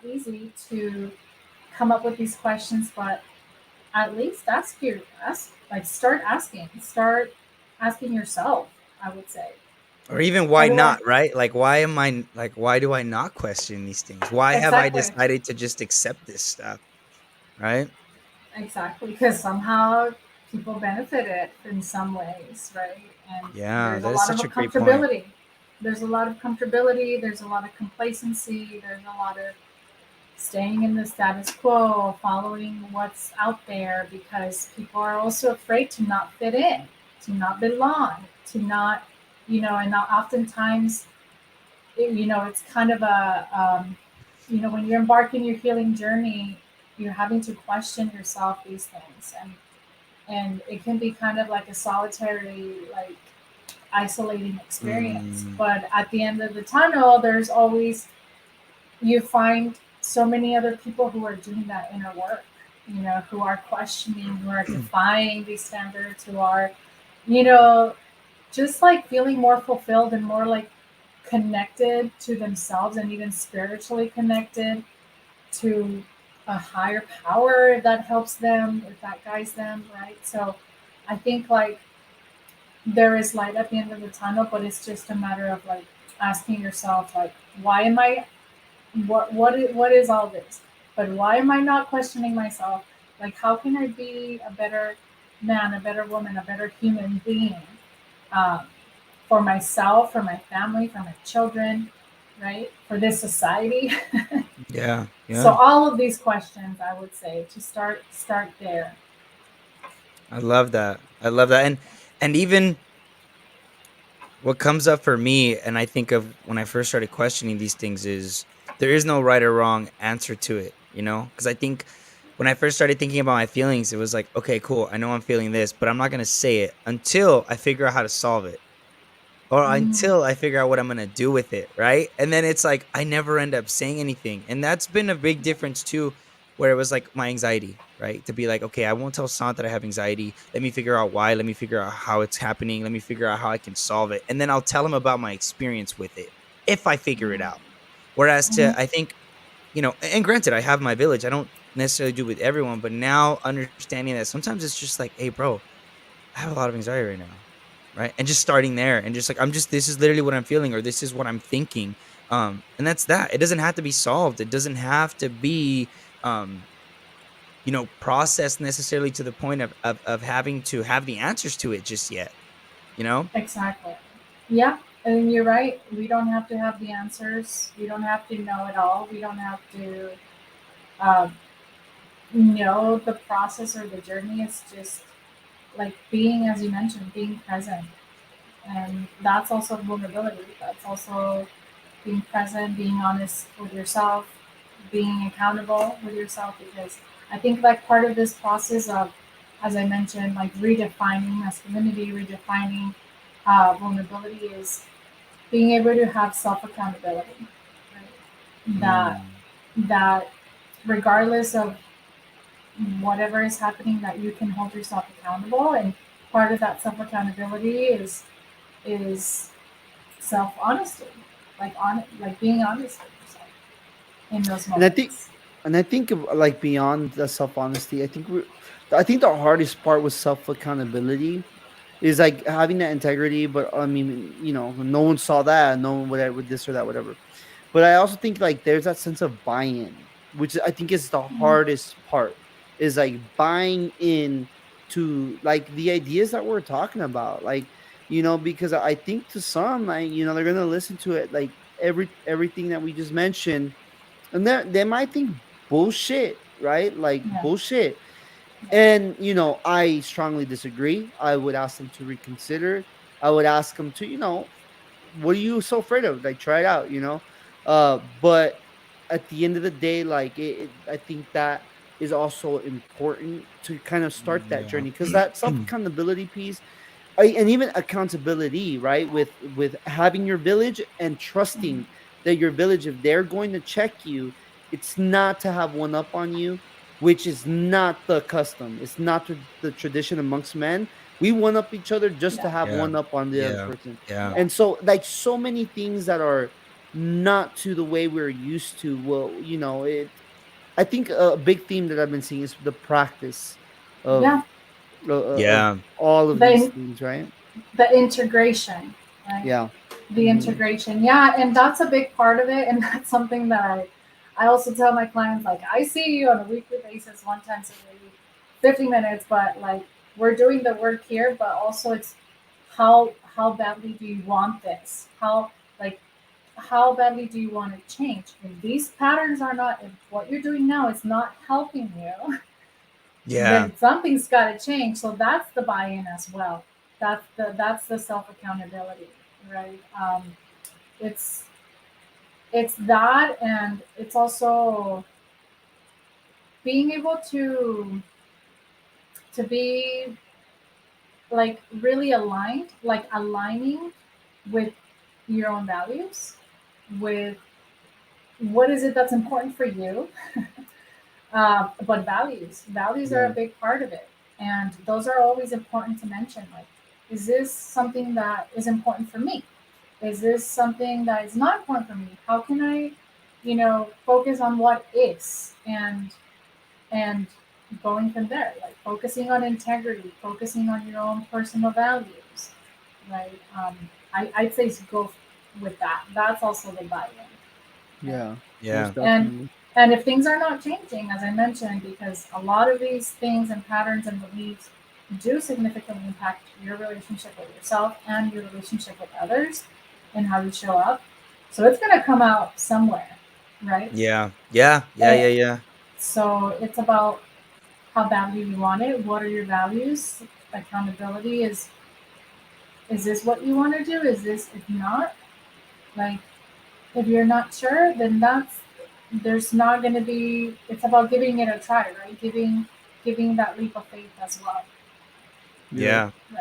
S3: easy to come up with these questions, but at least start asking yourself, I would say.
S1: Or even
S3: How
S1: why
S3: do I
S1: not, right? Like why do I not question these things? Why have I
S3: exactly
S1: decided to just accept this stuff, right?
S3: exactly because somehow people benefited in some ways, right? And
S1: Yeah,
S3: there's a
S1: that is
S3: lot of
S1: such a great point.
S3: comfortability, there's a lot of complacency, there's a lot of staying in the status quo, following what's out there, because people are also afraid to not fit in, to not belong, to not, and not oftentimes, it's kind of when you're embarking your healing journey, you're having to question yourself these things, and it can be kind of like a solitary, like isolating experience.
S1: Mm,
S3: But at the end of the tunnel, there's always you find so many other people who are doing that inner work, who are questioning, who are defying these standards, who are, you know, just like feeling more fulfilled and more like connected to themselves, and even spiritually connected to a higher power that helps them, if that guides them, right? So I think like there is light at the end of the tunnel, but it's just a matter of like asking yourself, like, why am I what is all this? But why am I not questioning myself? Like, how can I be a better man, a better woman, a better human being, um, for myself, for my family, for my children, right? For this society.
S1: yeah,
S3: So
S1: yeah.
S3: all of these questions, I would say, to start there.
S1: I love that. I love that. And even what comes up for me, and I think of when I first started questioning these things, is there is no right or wrong answer to it, you know? Because I think when I first started thinking about my feelings, it was like, okay, cool, I know I'm feeling this, but I'm not gonna say it until I figure out how to solve it, or
S3: Mm,
S1: until I figure out what I'm gonna do with it, right? And then it's like I never end up saying anything. And that's been a big difference too, where it was like my anxiety, right? To be like, okay, I won't tell Sant that I have anxiety. Let me figure out why. Let me figure out how it's happening. Let me figure out how I can solve it. And then I'll tell him about my experience with it if I figure it
S3: mm,
S1: out. Whereas
S3: mhm.
S1: I think, and granted, I have my village. I don't necessarily do it with everyone, but now understanding that sometimes it's just like, hey, bro, I have a lot of anxiety right now, right? And just starting there and just like this is literally what I'm feeling, or this is what I'm thinking. And that's that. It doesn't have to be solved. It doesn't have to be um, processed necessarily to the point of having to have the answers to it just yet, you know?
S3: Exactly. Yeah, and you're right. We don't have to have the answers. We don't have to know it all. We don't have to um, know the process or the journey. It's just like being, as you mentioned, being present. And that's also vulnerability. That's also being present, being honest with yourself, being accountable with yourself. Because I think like part of this process of, as I mentioned, like redefining masculinity, redefining vulnerability, is being able to have self accountability. Right? That
S1: Mm,
S3: that regardless of whatever is happening, that you can hold yourself accountable, and part of that self accountability is self honesty, like being honest with yourself in those
S2: and I think
S3: moments.
S2: and I think like beyond the self honesty, I think the hardest part with self accountability is like having that integrity. But I mean, no one saw that, no one would this or that, whatever. But I also think like there's that sense of buy-in, which I think is the
S3: Mhm.
S2: hardest part, is like buying in to like the ideas that we're talking about. Like, because I think to some, like, they're gonna listen to it like everything that we just mentioned, and they might think bullshit, right? Like
S3: Yeah.
S2: bullshit. And I strongly disagree. I would ask them to reconsider. I would ask them to, what are you so afraid of? Like, try it out, But at the end of the day, like, I think that is also important to kind of start that
S1: Yeah.
S2: journey, because that self accountability piece, and even accountability, right? With having your village and
S3: Mhm.
S2: trusting that your village, if they're going to check you, it's not to have one up on you, which is not the custom. It's not the tradition amongst men. We one up each other just to
S3: Yeah.
S2: have
S1: Yeah.
S2: one up on the other
S1: Yeah.
S2: person.
S1: Yeah.
S3: Yeah.
S2: And so, like, so many things that are not to the way we're used to. Well, I think a big theme that I've been seeing is the practice of
S3: Yeah.
S2: of
S1: Yeah.
S2: all of these
S3: The
S2: things, right?
S3: the integration, right?
S2: Yeah.
S3: The
S2: Hmm.
S3: integration. Yeah, and that's a big part of it. And that's something that I also tell my clients, like, I see you on a weekly basis, one time a week, 50 minutes, but like we're doing the work here, but also it's how badly do you want this? Like how badly do you want to change? If these patterns are not, if what you're doing now is not helping you,
S1: Yeah.
S3: then something's got to change. So that's the buy-in as well. That's the self accountability, right? It's it's that, and it's also being able to be like really aligned, like aligning with your own values, with what is it that's important for you. But values are a
S2: Yeah.
S3: big part of it, and those are always important to mention. Like, is this something that is important for me? Is this something that is not important for me? How can I, focus on what is, and going from there, like focusing on integrity, focusing on your own personal values, right? I'd say go with that. That's also the buy-in, right?
S2: Yeah.
S1: Yeah.
S2: Most
S3: and
S2: definitely.
S3: and if things are not changing, as I mentioned, because a lot of these things and patterns and beliefs do significantly impact your relationship with yourself and your relationship with others and how you show up, so it's going to come out somewhere, right?
S1: Yeah. Yeah. Yeah.
S3: And
S1: Yeah. Yeah.
S3: so it's about how badly you want it. What are your values? Accountability is this what you want to do? Is this, if not, like, if you're not sure, then there's not going to be, it's about giving it a try, right? Giving that leap of faith as well,
S2: Yeah.
S1: Yeah.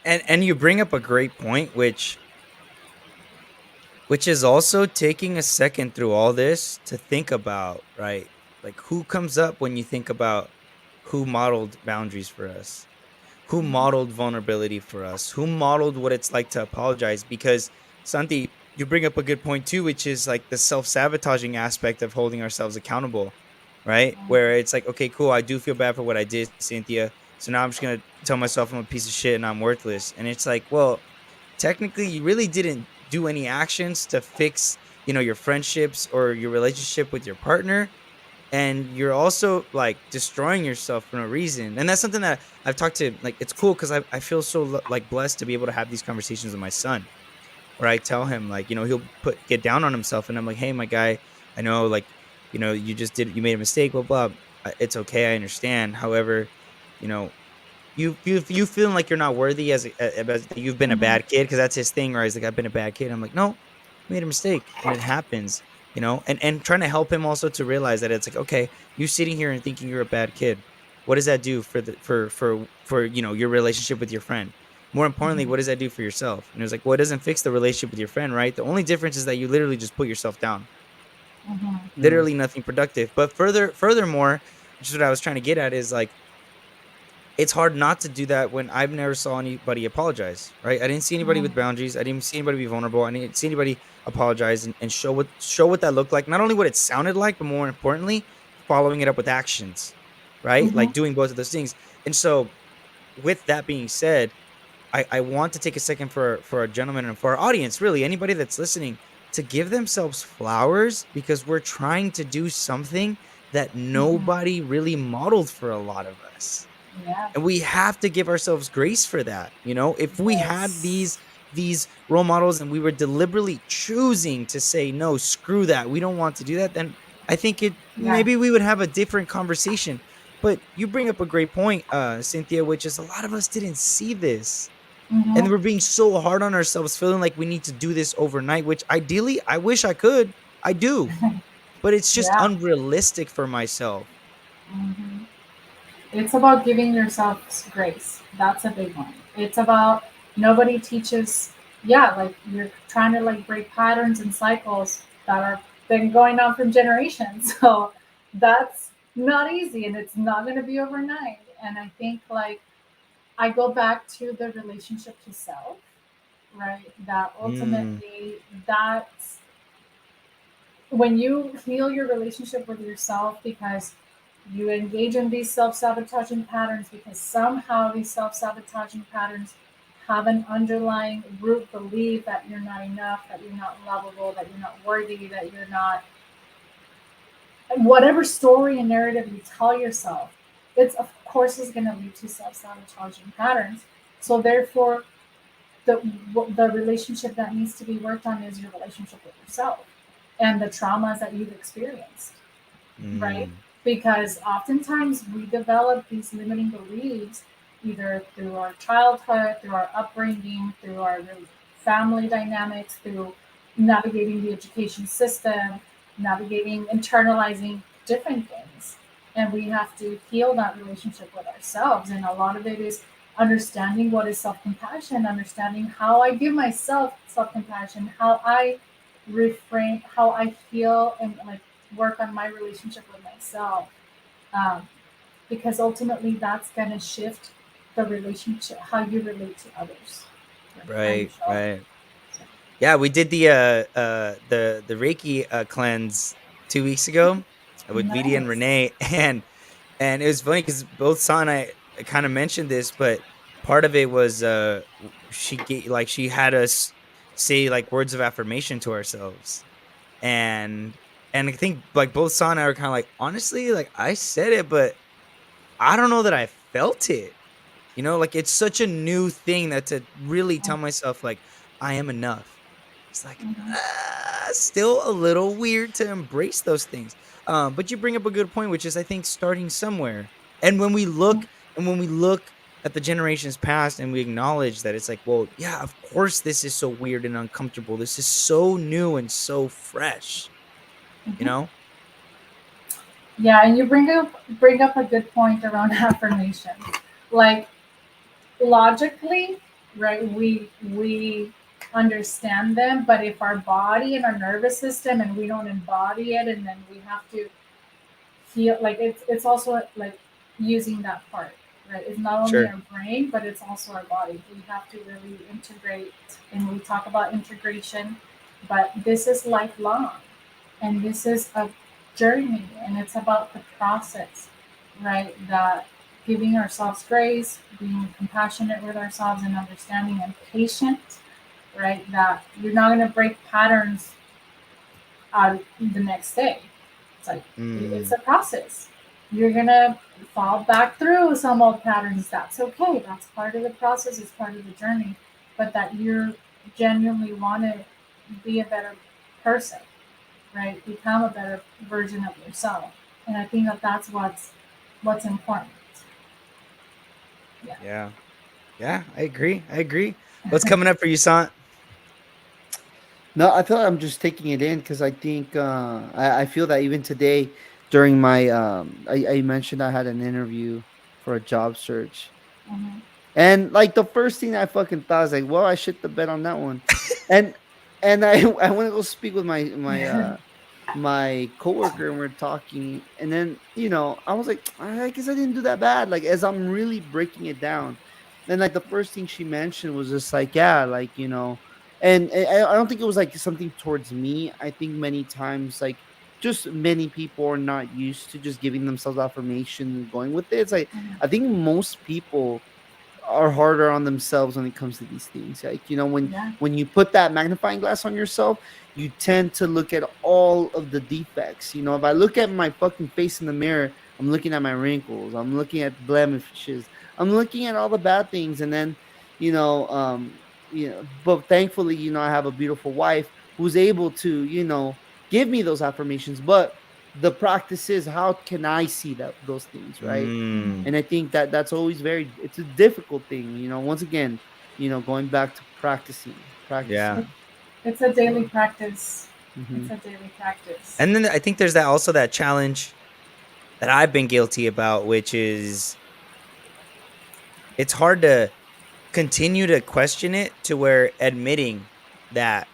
S3: right?
S1: And you bring up a great point, which is also taking a second through all this to think about, right? Like, who comes up when you think about who modeled boundaries for us? Who modeled vulnerability for us? Who modeled what it's like to apologize? Because, Santi, you bring up a good point too, which is like the self-sabotaging aspect of holding ourselves accountable, right? Where it's like, okay, cool, I do feel bad for what I did, Cynthia. So now I'm just gonna tell myself I'm a piece of shit and I'm worthless. And it's like, well, technically you really didn't do any actions to fix, your friendships or your relationship with your partner, and you're also like destroying yourself for no reason. And that's something that I've talked to, like, it's cool because I feel so like blessed to be able to have these conversations with my son, where I tell him, like, he'll get down on himself and I'm like, hey, my guy, I know, like, you made a mistake, blah blah. It's okay, I understand. However, you know you feeling like you're not worthy as you've been a
S3: Mm-hmm.
S1: bad kid, because that's his thing, right? He's like, I've been a bad kid. I'm like, no, you made a mistake and it happens, and trying to help him also to realize that it's like, okay, you sitting here and thinking you're a bad kid, what does that do for the for your relationship with your friend? More importantly,
S3: Mm-hmm.
S1: what does that do for yourself? And it was like, well, it doesn't fix the relationship with your friend, right? The only difference is that you literally just put yourself down.
S3: Mm-hmm.
S2: Yeah.
S1: Literally nothing productive. But furthermore, which is what I was trying to get at, is like, it's hard not to do that when I've never saw anybody apologize, right? I didn't see anybody with
S3: Mm-hmm.
S1: boundaries. I didn't see anybody be vulnerable. I didn't see anybody apologize and show what that looked like. Not only what it sounded like, but more importantly, following it up with actions, right?
S3: Mm-hmm.
S1: Like doing both of those things. And so, with that being said, I want to take a second for our gentleman and for our audience, really anybody that's listening, to give themselves flowers, because we're trying to do something that
S3: Mhm.
S1: nobody really modeled for a lot of us.
S3: Yeah.
S1: And we have to give ourselves grace for that. You know, if we had
S3: Yes.
S1: these role models and we were deliberately choosing to say no, screw that, we don't want to do that, then I think it
S3: Yeah.
S1: maybe we would have a different conversation. But you bring up a great point, Cynthia, which is a lot of us didn't see this, and
S3: Mhm.
S1: we're being so hard on ourselves, feeling like we need to do this overnight, which ideally I wish I could. I do, but it's just
S3: Yeah.
S1: unrealistic for myself.
S3: Mhm. It's about giving yourself grace. That's a big one. It's about nobody teaches. Yeah, like you're trying to like break patterns and cycles that are been going on from generations. So that's not easy, and it's not going to be overnight. And I think like I go back to the relationship to self, right? That
S1: Mm,
S3: ultimately that's when you heal your relationship with yourself because you engage in these self-sabotaging patterns because somehow these self-sabotaging patterns have an underlying root belief that you're not enough, that you're not lovable, that you're not worthy, that you're not whatever story and narrative you tell yourself, it's of course is going to lead to self-sabotaging patterns. So therefore the the relationship that needs to be worked on is your relationship with yourself and the traumas that you've experienced, right?
S1: mm,
S3: Because oftentimes we develop these limiting beliefs either through our childhood, through our upbringing, through our family dynamics, through navigating the education system, navigating, internalizing different things. And we have to heal that relationship with ourselves. And a lot of it is understanding what is self compassion, understanding how I give myself self compassion, how I reframe, how I feel, and like work on my relationship with myself, um, because ultimately that's going to shift the relationship, how you relate to others, right? How you
S1: right,
S3: show up.
S1: right.
S3: So,
S1: Yeah, we did the Reiki cleanse 2 weeks ago with Vidi and
S3: nice.
S1: Renee, and it was funny because both Sa and I kind of mentioned this, but part of it was she had us say like words of affirmation to ourselves, and and I think like both Sa and I were kind of like, honestly, like I said it, but I don't know that I felt it. You know, like it's such a new thing that to really tell myself like I am enough. It's like
S3: Mm-hmm.
S1: still a little weird to embrace those things. But you bring up a good point, which is I think starting somewhere. And when we look at the generations past and we acknowledge that it's like, well, yeah, of course this is so weird and uncomfortable. This is so new and so fresh, you
S3: Mm-hmm.
S1: know?
S3: Yeah, and you bring up a good point around affirmation. Like logically, right? We understand them, but if our body and our nervous system and we don't embody it, and then we have to feel like it's also like using that part, right? It's not only
S1: Sure.
S3: our brain, but it's also our body. We have to really integrate, and we talk about integration, but this is lifelong, and this is a journey, and it's about the process, right? That giving ourselves grace, being compassionate with ourselves, and understanding and patient, right? That you're not going to break patterns the next day. It's like it's
S1: Mm,
S3: a process. You're gonna fall back through some old patterns. That's okay. That's part of the process. It's part of the journey. But that you genuinely want to be a better person, right? Become a better version of yourself. And I think that that's what's important. Yeah.
S1: yeah. Yeah, I agree. I agree. What's coming up for you, Sant?
S2: No, I feel like I'm just taking it in because I think I feel that even today during my I mentioned I had an interview for a job search.
S3: Hmm.
S2: And like the first thing I fucking thought is like, well, I shit the bed on that one. And I I went to go speak with my coworker and we're talking, and then I was like, I guess I didn't do that bad. Like as I'm really breaking it down, then like the first thing she mentioned was just like, yeah, like and I don't think it was like something towards me. I think many times like just many people are not used to just giving themselves affirmation and going with it. It's like I think most people are harder on themselves when it comes to these things. Like, you know,
S3: Yeah.
S2: when you put that magnifying glass on yourself, you tend to look at all of the defects. You know, if I look at my fucking face in the mirror, I'm looking at my wrinkles, I'm looking at blemishes, I'm looking at all the bad things. And then, you know, but thankfully, you know, I have a beautiful wife who's able to, you know, give me those affirmations. But the practice is, how can I see that those things, right?
S1: Mm,
S2: And I think that that's always it's a difficult thing, you know. Once again, you know, going back to
S1: yeah.
S3: It,
S2: practicing.
S3: it's a daily
S2: So
S3: practice.
S2: mm-hmm,
S3: It's a daily practice.
S1: And then I think there's that also that challenge that I've been guilty about, which is it's hard to continue to question it to where admitting that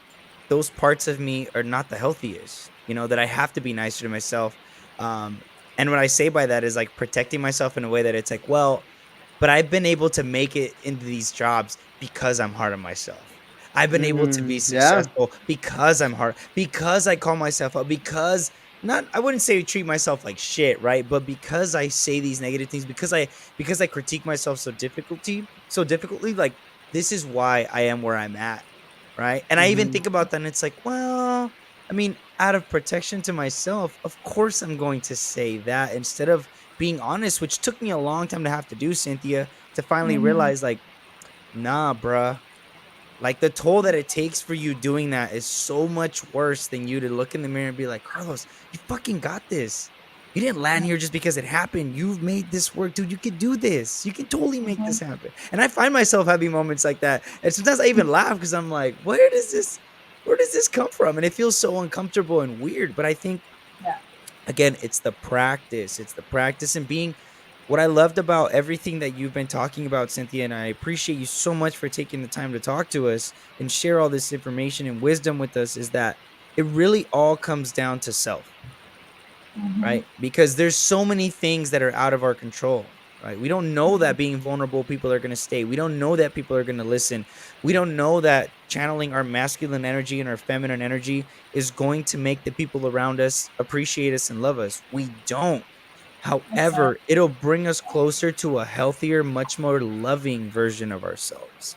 S1: those parts of me are not the healthiest, you know, that I have to be nicer to myself. Um, and what I say by that is like protecting myself in a way that it's like, well, but I've been able to make it into these jobs because I'm hard on myself. I've been able to be
S2: yeah.
S1: successful because I'm hard, because I call myself out, because not I wouldn't say treat myself like shit, right? But because I say these negative things, because I critique myself so difficultly, like this is why I am where I'm at, right? And I even
S2: Mm-hmm,
S1: think about that and it's like, well, I mean, out of protection to myself, of course I'm going to say that instead of being honest, which took me a long time to have to do, Cynthia, to finally
S3: Hmm.
S1: realize, like, nah, bruh. Like the toll that it takes for you doing that is so much worse than you to look in the mirror and be like, Carlos, you fucking got this. You didn't land here just because it happened. You've made this work, dude. You could do this. You can totally make
S3: Hmm.
S1: this happen. And I find myself having moments like that. And sometimes I even laugh because I'm like, where does this come from? And it feels so uncomfortable and weird. But I think
S3: Yeah.
S1: again, it's the practice. It's the practice and being what I loved about everything that you've been talking about, Cynthia, and I appreciate you so much for taking the time to talk to us and share all this information and wisdom with us, is that it really all comes down to self,
S3: Hmm.
S1: right? Because there's so many things that are out of our control, right? We don't know that being vulnerable people are going to stay. We don't know that people are going to listen. We don't know that channeling our masculine energy and our feminine energy is going to make the people around us appreciate us and love us. We don't. However,
S3: Exactly.
S1: it'll bring us closer to a healthier, much more loving version of ourselves.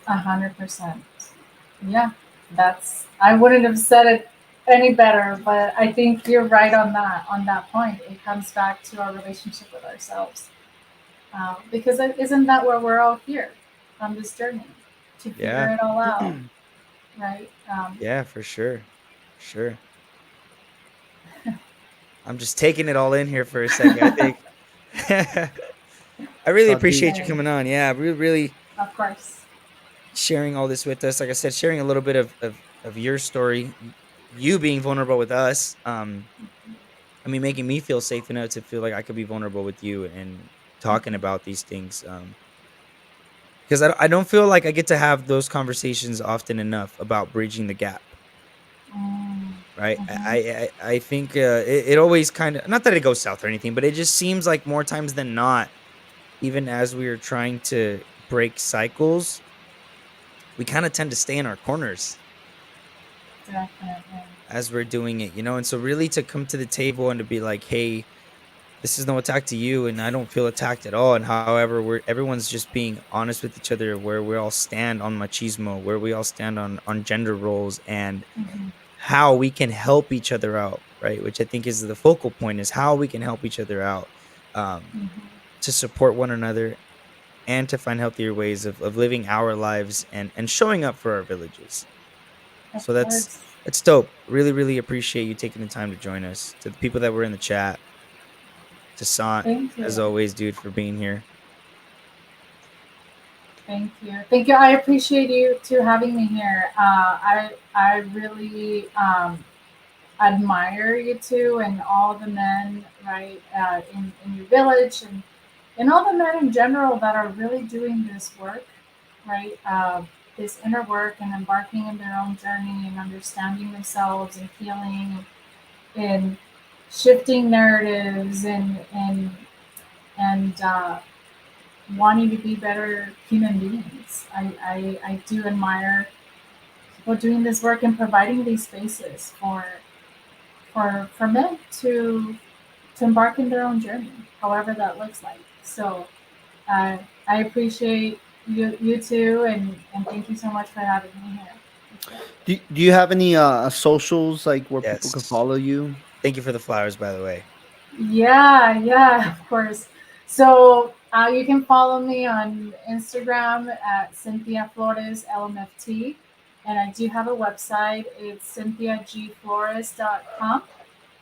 S3: 100%. Yeah, that's. I wouldn't have said it any better, but I think you're right on that point. It comes back to our relationship with ourselves, because isn't that where we're all here on this journey to figure
S1: Yeah.
S3: it all out, right?
S1: Yeah, for sure. Sure. I'm just taking it all in here for a second. I think I
S2: it's
S1: really
S2: all deep.
S1: appreciate you
S3: And
S1: coming on. Yeah, really
S3: of course,
S1: sharing all this with us. Like I said, sharing a little bit of your story, you being vulnerable with us. I mean, making me feel safe enough to feel like I could be vulnerable with you and talking about these things. Because I don't feel like I get to have those conversations often enough about bridging the gap. Right.
S3: mm-hmm.
S1: I think it always kind of, not that it goes south or anything, but it just seems like more times than not, even as we are trying to break cycles, we kind of tend to stay in our corners
S3: Definitely.
S1: as we're doing it, you know? And so really to come to the table and to be like, hey, this is no attack to you and I don't feel attacked at all. And however, everyone's just being honest with each other where we all stand on machismo, where we all stand on gender roles and
S3: Hmm.
S1: how we can help each other out, right? Which I think is the focal point, is how we can help each other out, um,
S3: Hmm.
S1: to support one another and to find healthier ways of living our lives and showing up for our villages.
S3: Of
S1: So that's
S3: course.
S1: that's dope. Really appreciate you taking the time to join us. To the people that were in the chat, to Sant,
S3: Thank you.
S1: as always, dude, for being here.
S3: Thank you. Thank you. I appreciate you too having me here. I really admire you two and all the men, right, in your village, and all the men in general that are really doing this work, right? This inner work and embarking in their own journey and understanding themselves and healing and shifting narratives and wanting to be better human beings. I do admire people doing this work and providing these spaces for men to embark in their own journey, however that looks like. So I appreciate you too, and thank you so much for having me here. Appreciate it.
S2: Do you have any socials like where people can
S1: Yes.
S2: follow you?
S1: Thank you for the flowers, by the way.
S3: Yeah, yeah, of course. So you can follow me on Instagram at Cynthia Flores LMFT. And I do have a website. It's cynthiagflores.com.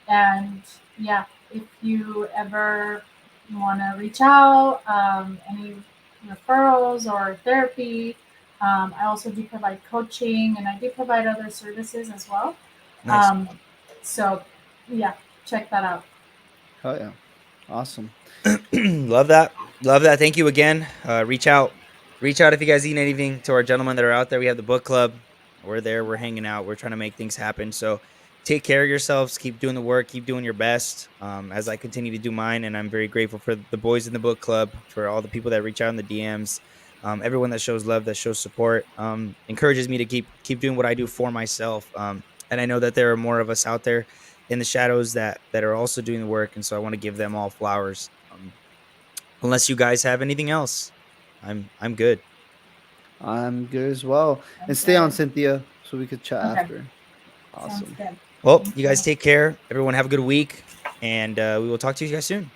S3: And yeah, if you ever want to reach out, any referrals or therapy, I also do provide coaching and I do provide other services as well.
S1: Nice.
S3: Um, so yeah, check that out.
S2: Oh yeah, awesome.
S1: Love that. Love that. Thank you again. Reach out. Reach out if you guys need anything to our gentlemen that are out there. We have the book club. We're there. We're hanging out. We're trying to make things happen. So take care of yourselves. Keep doing the work. Keep doing your best as I continue to do mine. And I'm very grateful for the boys in the book club, for all the people that reach out in the DMs, everyone that shows love, that shows support, encourages me to keep doing what I do for myself. And I know that there are more of us out there in the shadows that are also doing the work. And so I want to give them all flowers. Unless you guys have anything else, I'm good.
S2: I'm good as well. And
S3: Sounds
S2: stay on,
S3: good.
S2: Cynthia, so we could chat
S3: Okay,
S2: after.
S3: sounds
S2: Awesome.
S3: good.
S1: Well,
S3: Thank
S1: you
S3: you.
S1: guys take care. Everyone have a good week, and we will talk to you guys soon.